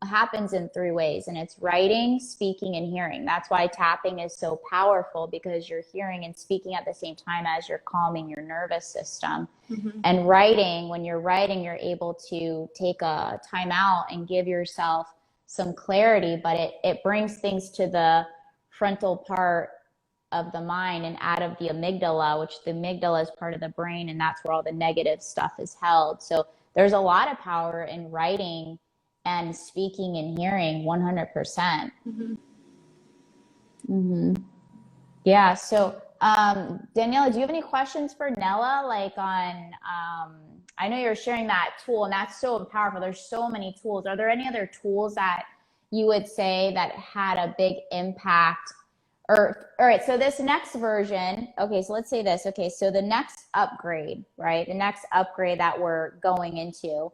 happens in 3 ways, and it's writing, speaking, and hearing. That's why tapping is so powerful, because you're hearing and speaking at the same time as you're calming your nervous system. And writing, when you're writing, you're able to take a time out and give yourself some clarity, but it brings things to the frontal part of the mind and out of the amygdala, which the amygdala is part of the brain, and that's where all the negative stuff is held. So there's a lot of power in writing and speaking and hearing, 100%. Yeah. So Daniela, do you have any questions for Nella? Like on, I know you're sharing that tool and that's so powerful. There's so many tools. Are there any other tools that you would say that had a big impact? Or, all right, so this next version, okay, so let's say this. Okay, so the next upgrade, right? The next upgrade that we're going into,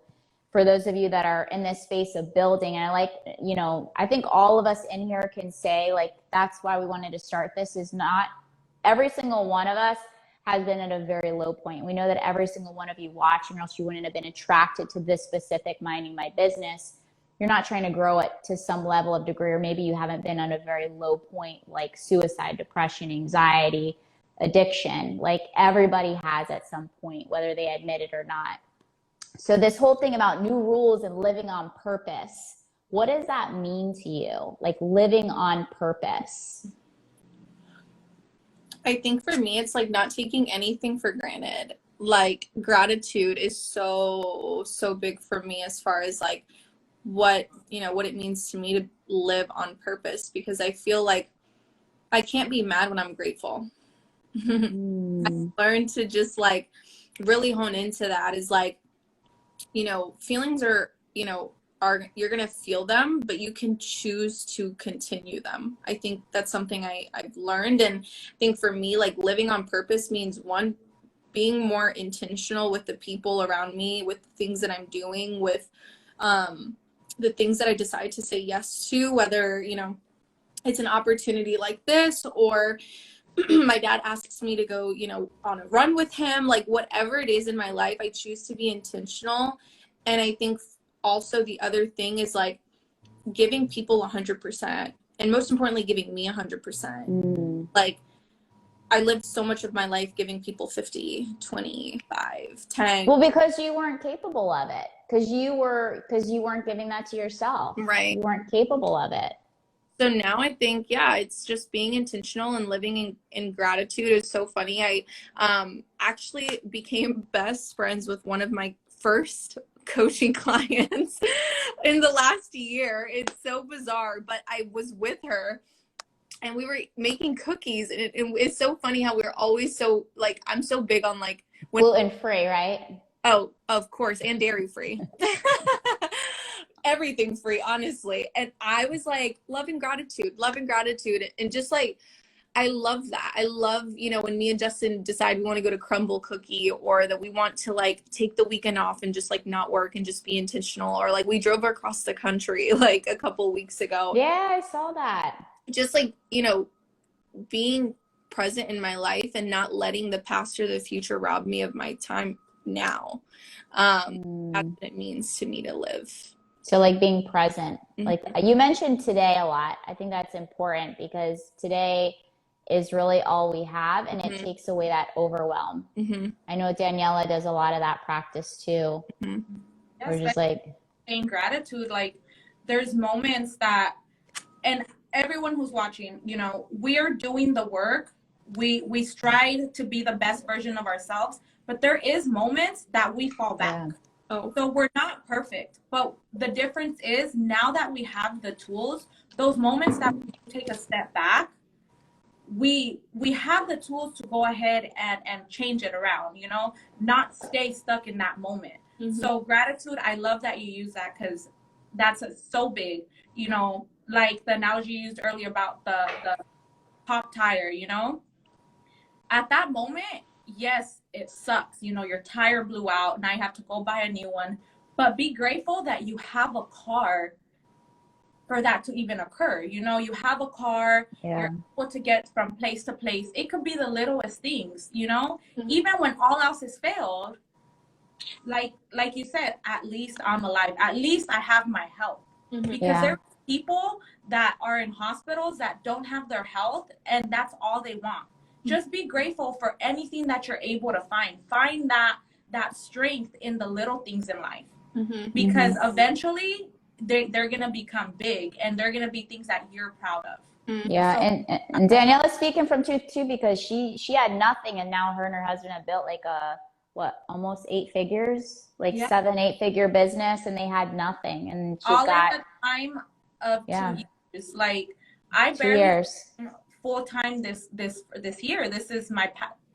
for those of you that are in this space of building, and I like, you know, I think all of us in here can say, like, that's why we wanted to start this, is not every single one of us has been at a very low point. We know that every single one of you watching, or else you wouldn't have been attracted to this specific Minding My Business. You're not trying to grow it to some level of degree, or maybe you haven't been at a very low point like suicide, depression, anxiety, addiction. Like everybody has at some point, whether they admit it or not. So this whole thing about new rules and living on purpose, what does that mean to you? Like living on purpose? I think for me, it's like not taking anything for granted. Like gratitude is so big for me as far as like what, you know, what it means to me to live on purpose, because I feel like I can't be mad when I'm grateful. I've learned to just like really hone into that, is like, you know, feelings are, you know, you're going to feel them, but you can choose to continue them. I think that's something I've learned. And I think for me, like living on purpose means, one, being more intentional with the people around me, with the things that I'm doing, with the things that I decide to say yes to, whether, you know, it's an opportunity like this, or my dad asks me to go, you know, on a run with him, like whatever it is in my life, I choose to be intentional. And I think also the other thing is like giving people 100%, and most importantly, giving me 100%. Like I lived so much of my life giving people 50, 25, 10. Well, because you weren't capable of it. Because you weren't giving that to yourself. Right. You weren't capable of it. So now I think, yeah, it's just being intentional and living in gratitude. Is so funny. I actually became best friends with one of my first coaching clients in the last year. It's so bizarre, but I was with her and we were making cookies, and it's so funny how we're always so like, I'm so big on like gluten-free, right? Oh, of course, and dairy free. Everything free, honestly. And I was like, love and gratitude. And just like, I love that. I love, you know, when me and Justin decide we want to go to Crumble Cookie, or that we want to like take the weekend off and just like not work and just be intentional, or like we drove across the country like a couple weeks ago. Yeah, I saw that. Just like, you know, being present in my life and not letting the past or the future rob me of my time now. That's what it means to me to live. So like being present, like you mentioned today a lot. I think that's important, because today is really all we have, and it takes away that overwhelm. I know Daniela does a lot of that practice too. We're just like in gratitude, like there's moments that, and everyone who's watching, you know, we are doing the work. We strive to be the best version of ourselves, but there is moments that we fall back. So we're not perfect, but the difference is now that we have the tools, those moments that we take a step back, we have the tools to go ahead and change it around, you know, not stay stuck in that moment. So gratitude, I love that you use that, because that's so big, you know, like the analogy you used earlier about the pop tire, you know, at that moment, yes, it sucks. You know, your tire blew out. Now you have to go buy a new one. But be grateful that you have a car for that to even occur. You know, you have a car. You're able to get from place to place. It could be the littlest things, you know, even when all else has failed. Like you said, at least I'm alive. At least I have my health. Because there are people that are in hospitals that don't have their health, and that's all they want. Just be grateful for anything that you're able to find. Find that strength in the little things in life, because eventually they're going to become big, and they're going to be things that you're proud of. Yeah. So, and Daniela's speaking from truth too, because she had nothing, and now her and her husband have built like almost 8 figures, like 7-8 figure business, and they had nothing. And she's all got in the time of 2 years. Like I 2 barely years. full time this year. This is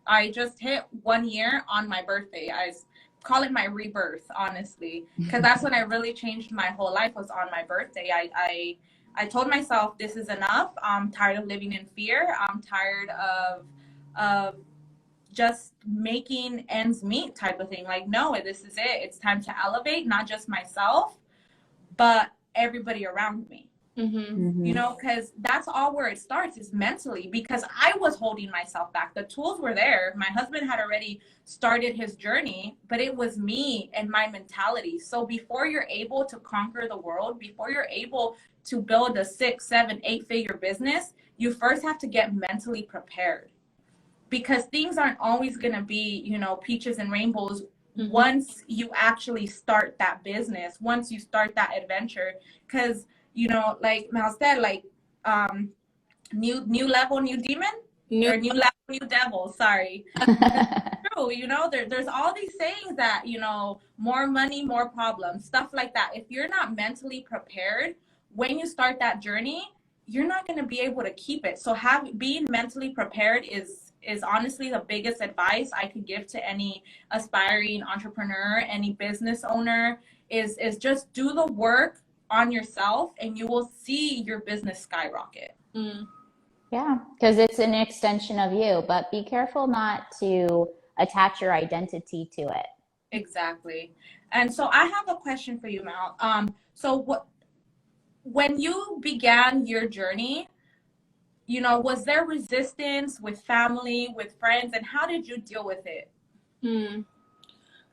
I just hit 1 year on my birthday. I call it my rebirth, honestly, because that's when I really changed my whole life, was on my birthday. I told myself, this is enough. I'm tired of living in fear. I'm tired of just making ends meet type of thing. Like, no, this is it. It's time to elevate, not just myself, but everybody around me. You know, because that's all where it starts, is mentally, because I was holding myself back. The tools were there. My husband had already started his journey, but it was me and my mentality. So before you're able to conquer the world, before you're able to build a 6, 7, 8-figure business, you first have to get mentally prepared, because things aren't always going to be, you know, peaches and rainbows once you actually start that business, once you start that adventure. Because, you know, like Mel said, like, new level, new demon, or new level, new devil. Sorry. True. You know, there's all these sayings that, you know, more money, more problems, stuff like that. If you're not mentally prepared when you start that journey, you're not going to be able to keep it. So being mentally prepared is honestly the biggest advice I could give to any aspiring entrepreneur, any business owner, is just do the work on yourself, and you will see your business skyrocket. Yeah, because it's an extension of you, but be careful not to attach your identity to it. Exactly. And so I have a question for you, Mel. When you began your journey, you know, was there resistance with family, with friends, and how did you deal with it?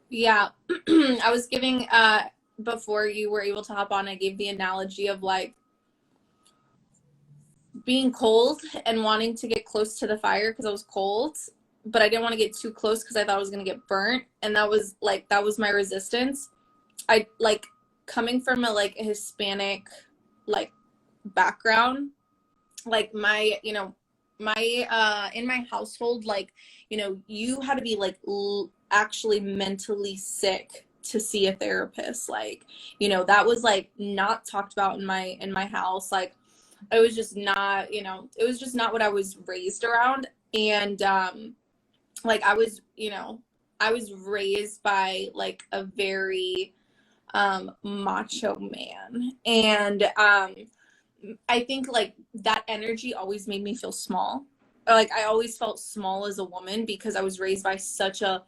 Yeah. I was giving, before you were able to hop on, I gave the analogy of like being cold and wanting to get close to the fire because I was cold, but I didn't want to get too close because I thought I was going to get burnt. And that was my resistance. I like coming from a Hispanic like background, like my, you know, my in my household, like, you know, you had to be like actually mentally sick to see a therapist. Like, you know, that was like not talked about in my house. Like, it was just not, you know, it was just not what I was raised around. And like I was raised by like a very macho man, and I think like that energy always made me feel small. Like I always felt small as a woman because I was raised by such a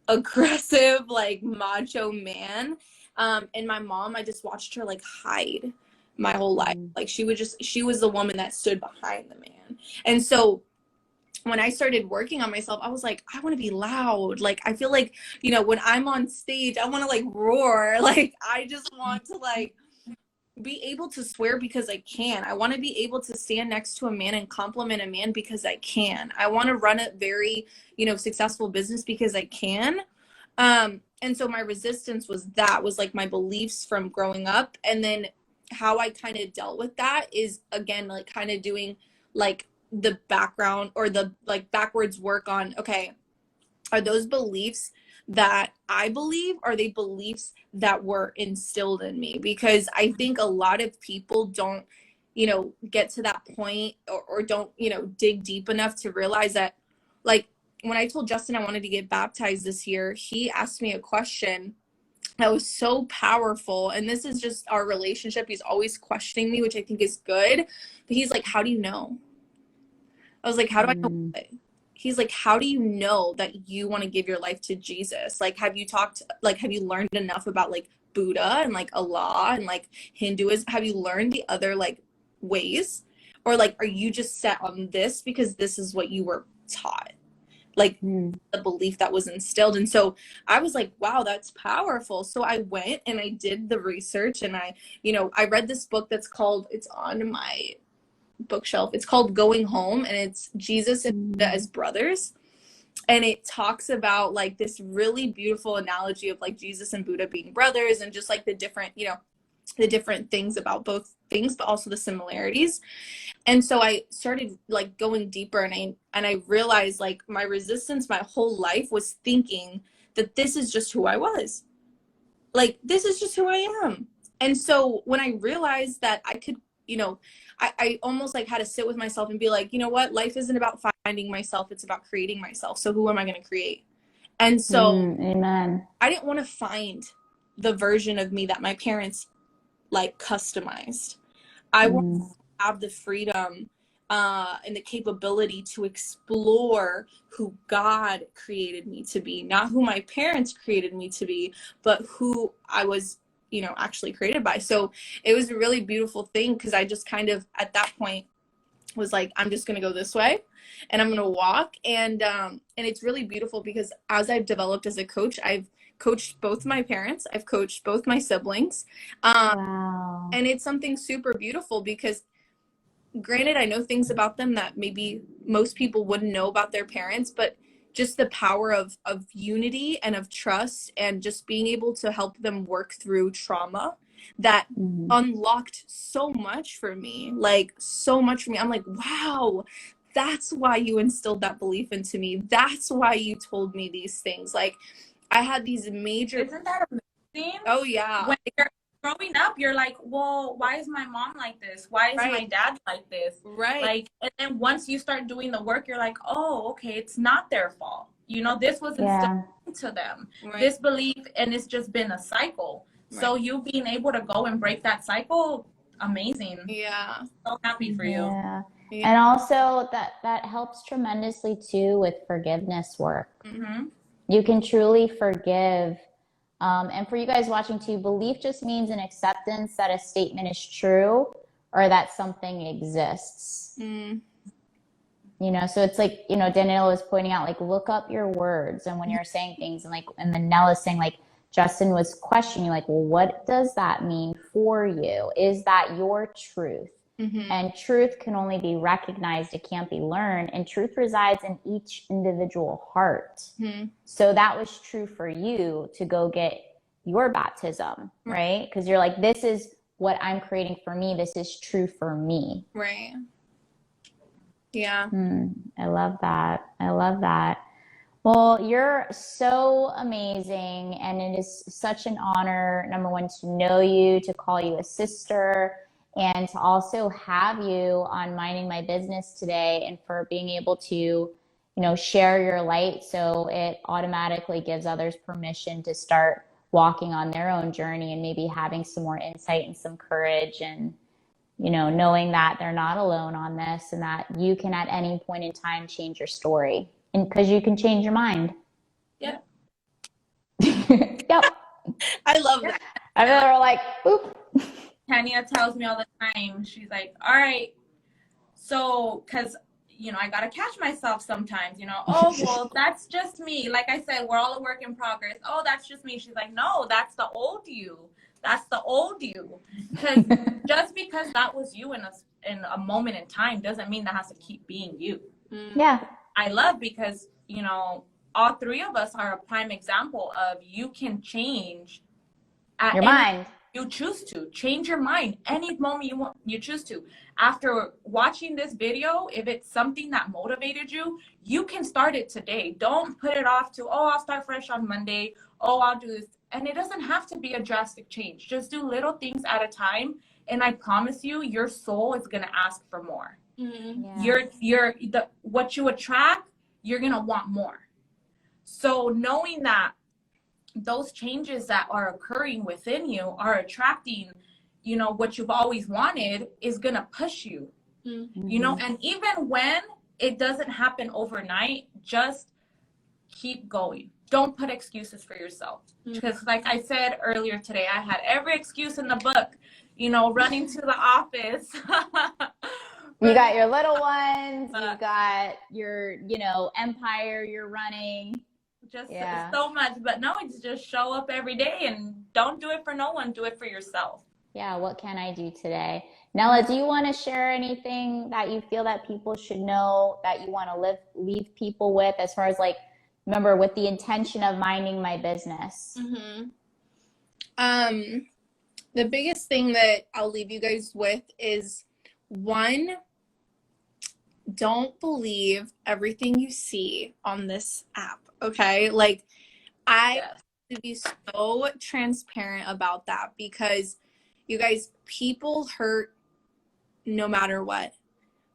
aggressive, like macho man. And my mom, I just watched her like hide my whole life. Like she was the woman that stood behind the man. And so when I started working on myself, I was like, I want to be loud. Like, I feel like, you know, when I'm on stage, I want to like roar. Like, I just want to like be able to swear because I can. I want to be able to stand next to a man and compliment a man because I can. I want to run a very, you know, successful business because I can. And so my resistance was like my beliefs from growing up. And then how I kind of dealt with that is, again, like kind of doing like the background or the like backwards work on, okay, are those beliefs that I believe, are they beliefs that were instilled in me? Because I think a lot of people don't, you know, get to that point or don't, you know, dig deep enough to realize that, like, when I told Justin I wanted to get baptized this year, he asked me a question that was so powerful. And this is just our relationship. He's always questioning me, which I think is good. But he's like, how do you know? I was like, how do I know? He's like, how do you know that you want to give your life to Jesus? Like, have you learned enough about like Buddha and like Allah and like Hinduism? Have you learned the other like ways? Or like, are you just set on this because this is what you were taught? Like the belief that was instilled. And so I was like, wow, that's powerful. So I went and I did the research, and I read this book that's called, it's on my bookshelf, it's called Going Home, and it's Jesus and Buddha as brothers. And it talks about like this really beautiful analogy of like Jesus and Buddha being brothers, and just like the different, you know, the different things about both things, but also the similarities. And so I started like going deeper, and I realized like my resistance my whole life was thinking that this is just who I was. Like, this is just who I am. And so when I realized that I could, you know, I almost like had to sit with myself and be like, you know what, life isn't about finding myself, it's about creating myself. So who am I going to create? And so Amen. I didn't want to find the version of me that my parents like customized. I want to have the freedom and the capability to explore who God created me to be, not who my parents created me to be, but who I was, you know, actually created by. So it was a really beautiful thing, because I just kind of at that point was like, I'm just going to go this way and I'm going to walk. And it's really beautiful, because as I've developed as a coach, I've coached both my parents, I've coached both my siblings. Wow. And it's something super beautiful, because granted, I know things about them that maybe most people wouldn't know about their parents, but just the power of unity and of trust, and just being able to help them work through trauma that unlocked so much for me, like so much for me. I'm like, wow, that's why you instilled that belief into me. That's why you told me these things. Like, I had these major. Isn't that amazing? Oh yeah. When you're growing up, you're like, well, why is my mom like this? Why is my dad like this? Right. Like, and then once you start doing the work, you're like, oh, okay, it's not their fault. You know, this was instilled into them. Right. This belief, and it's just been a cycle. Right. So you being able to go and break that cycle, amazing. Yeah. So happy for you. Yeah. And also that helps tremendously too with forgiveness work. You can truly forgive. And for you guys watching too, belief just means an acceptance that a statement is true or that something exists. You know, so it's like, you know, Daniela was pointing out, like, look up your words. And when you're saying things, and like, and then Nella's saying, like, Justin was questioning, like, well, what does that mean for you? Is that your truth? And truth can only be recognized. It can't be learned. And truth resides in each individual heart. So that was true for you to go get your baptism, right? Because you're like, this is what I'm creating for me. This is true for me. Right. Yeah. I love that. I love that. Well, you're so amazing. And it is such an honor, number one, to know you, to call you a sister, and to also have you on Minding My Business today, and for being able to, you know, share your light. So it automatically gives others permission to start walking on their own journey, and maybe having some more insight and some courage, and, you know, knowing that they're not alone on this, and that you can at any point in time change your story, and because you can change your mind. Yep. Yep. I love that. I mean, we're like, oop. Tanya tells me all the time, she's like, all right, so, because, you know, I got to catch myself sometimes, you know, oh, well, that's just me. Like I said, we're all a work in progress. Oh, that's just me. She's like, no, that's the old you. That's the old you. Because just because that was you in a moment in time doesn't mean that has to keep being you. Yeah. I love, because, you know, all three of us are a prime example of you can change at your mind. You choose to change your mind any moment you choose to. After watching this video, if it's something that motivated you, you can start it today. Don't put it off to, oh, I'll start fresh on Monday. Oh, I'll do this. And it doesn't have to be a drastic change. Just do little things at a time. And I promise you, your soul is going to ask for more. What you attract, you're going to want more. So knowing that those changes that are occurring within you are attracting, you know, what you've always wanted is going to push you, you know, and even when it doesn't happen overnight, just keep going. Don't put excuses for yourself. Because like I said earlier today, I had every excuse in the book, you know, running to the office. You got your little ones, you got your, you know, empire you're running. Just so much, but no, it's just show up every day, and don't do it for no one, do it for yourself. Yeah, what can I do today? Nella, do you want to share anything that you feel that people should know, that you want to leave people with, as far as, like, remember, with the intention of minding my business? The biggest thing that I'll leave you guys with is, one, don't believe everything you see on this app. Okay, like, I have to be so transparent about that, because you guys, people hurt no matter what,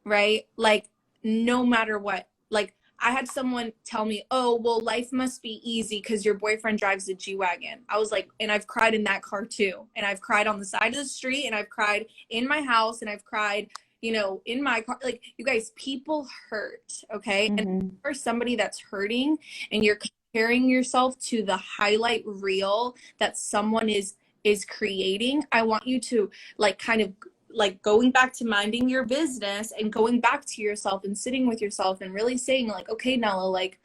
right? Like, no matter what. Like, I had someone tell me, oh, well, life must be easy because your boyfriend drives a G-Wagon. I was like, and I've cried in that car too. And I've cried on the side of the street, and I've cried in my house, and I've cried, you know, in my car. Like, you guys, people hurt, okay? And for somebody that's hurting and you're comparing yourself to the highlight reel that someone is creating, I want you to like kind of like going back to minding your business and going back to yourself and sitting with yourself and really saying like, okay, Nella, like,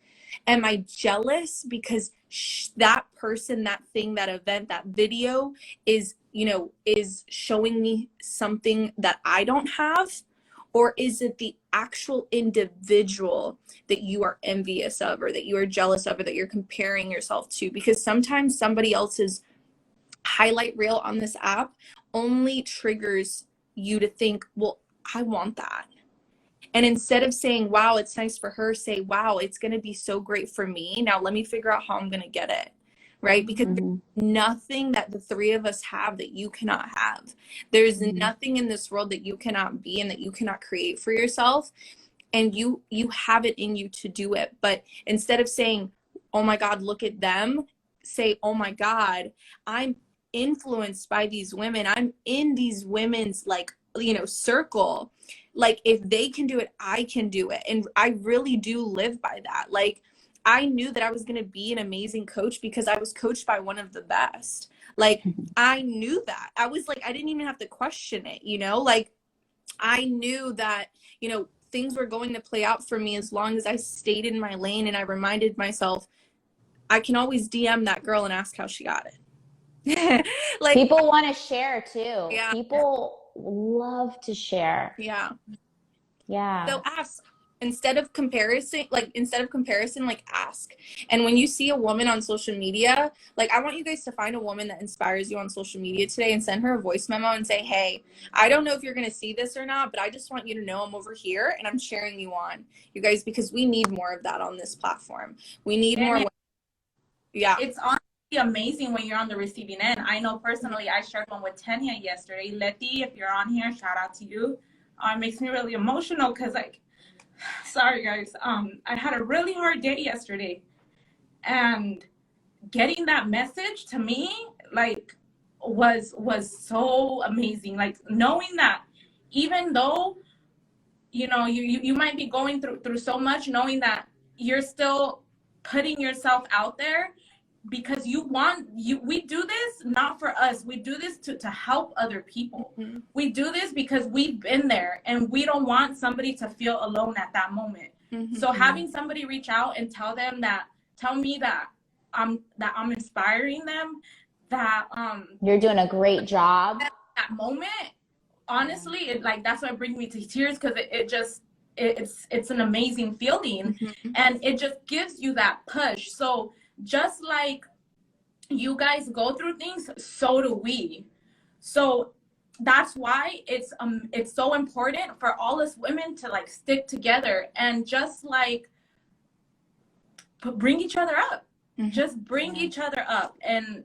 am I jealous because that person, that thing, that event, that video is, you know, is showing me something that I don't have? Or is it the actual individual that you are envious of, or that you are jealous of, or that you're comparing yourself to? Because sometimes somebody else's highlight reel on this app only triggers you to think, well, I want that. And instead of saying, wow, it's nice for her, say, wow, it's going to be so great for me. Now let me figure out how I'm going to get it. Right? Because there's nothing that the three of us have that you cannot have. There's nothing in this world that you cannot be and that you cannot create for yourself. And you have it in you to do it. But instead of saying, oh my God, look at them, say, oh my God, I'm influenced by these women. I'm in these women's, like, you know, circle. Like, if they can do it, I can do it. And I really do live by that. Like, I knew that I was going to be an amazing coach because I was coached by one of the best. Like, I knew that. I was like, I didn't even have to question it, you know? Like, I knew that, you know, things were going to play out for me as long as I stayed in my lane. And I reminded myself, I can always DM that girl and ask how she got it. Like, people want to share too. Yeah. People love to share. Yeah. Yeah. So ask. Instead of comparison, like, ask. And when you see a woman on social media, like, I want you guys to find a woman that inspires you on social media today and send her a voice memo and say, hey, I don't know if you're going to see this or not, but I just want you to know I'm over here and I'm cheering you on, you guys, because we need more of that on this platform. We need more. Yeah. It's honestly amazing when you're on the receiving end. I know personally, I shared one with Tanya yesterday. Letty, if you're on here, shout out to you. It makes me really emotional because, like, sorry guys, I had a really hard day yesterday, and getting that message to me, like, was so amazing. Like, knowing that even though, you know, you might be going through so much, knowing that you're still putting yourself out there because we do this not for us. We do this to help other people. We do this because we've been there and we don't want somebody to feel alone at that moment. So having somebody reach out and tell me that I'm inspiring them, that you're doing a great job. That moment, honestly, it, like, that's what brings me to tears, because it's an amazing feeling. And it just gives you that push. So just like you guys go through things, so do we. So that's why it's so important for all us women to, like, stick together and just, like, bring each other up. Just bring each other up, and,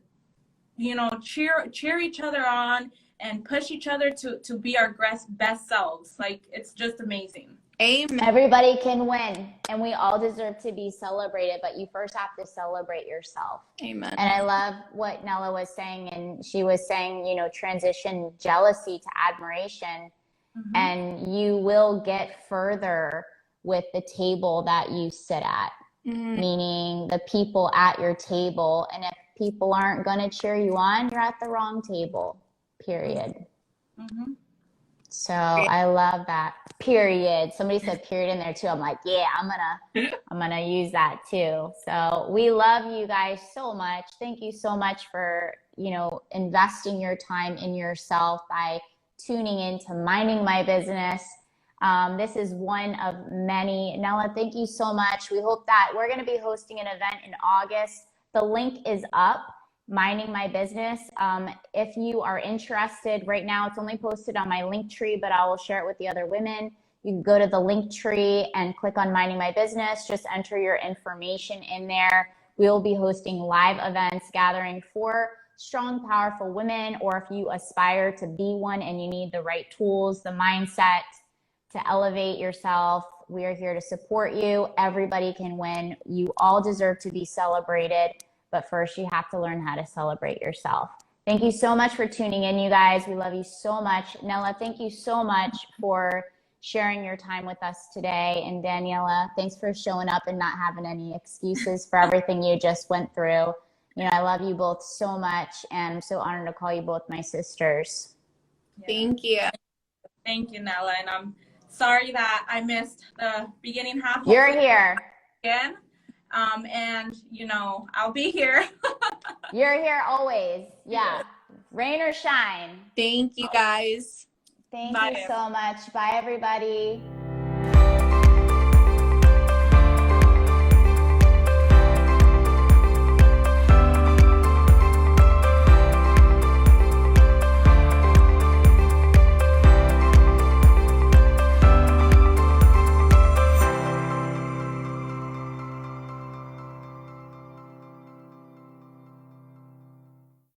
you know, cheer each other on and push each other to be our best selves. Like, it's just amazing. Amen. Everybody can win, and we all deserve to be celebrated, but you first have to celebrate yourself. Amen. And I love what Nella was saying, and she was saying, you know, transition jealousy to admiration, and you will get further with the table that you sit at, meaning the people at your table. And if people aren't going to cheer you on, you're at the wrong table, period. So I love that. Period. Somebody said period in there too. I'm like, yeah, I'm gonna use that too. So we love you guys so much. Thank you so much for, you know, investing your time in yourself by tuning in to Minding My Business. This is one of many. Nella, thank you so much. We hope that we're going to be hosting an event in August. The link is up. Minding My Business. If you are interested right now, it's only posted on my Linktree, but I will share it with the other women. You can go to the Linktree and click on Minding My Business. Just enter your information in there. We will be hosting live events, gathering for strong, powerful women, or if you aspire to be one and you need the right tools, the mindset to elevate yourself, we are here to support you. Everybody can win. You all deserve to be celebrated, but first you have to learn how to celebrate yourself. Thank you so much for tuning in, you guys. We love you so much. Nella, thank you so much for sharing your time with us today. And Daniela, thanks for showing up and not having any excuses for everything you just went through. You know, I love you both so much, and I'm so honored to call you both my sisters. Thank you. Thank you, Nella. And I'm sorry that I missed the beginning half. You're here. Again. And, you know, I'll be here. You're here always. Yeah. Rain or shine. Thank you, guys. Thank Bye. you so much. Bye, everybody.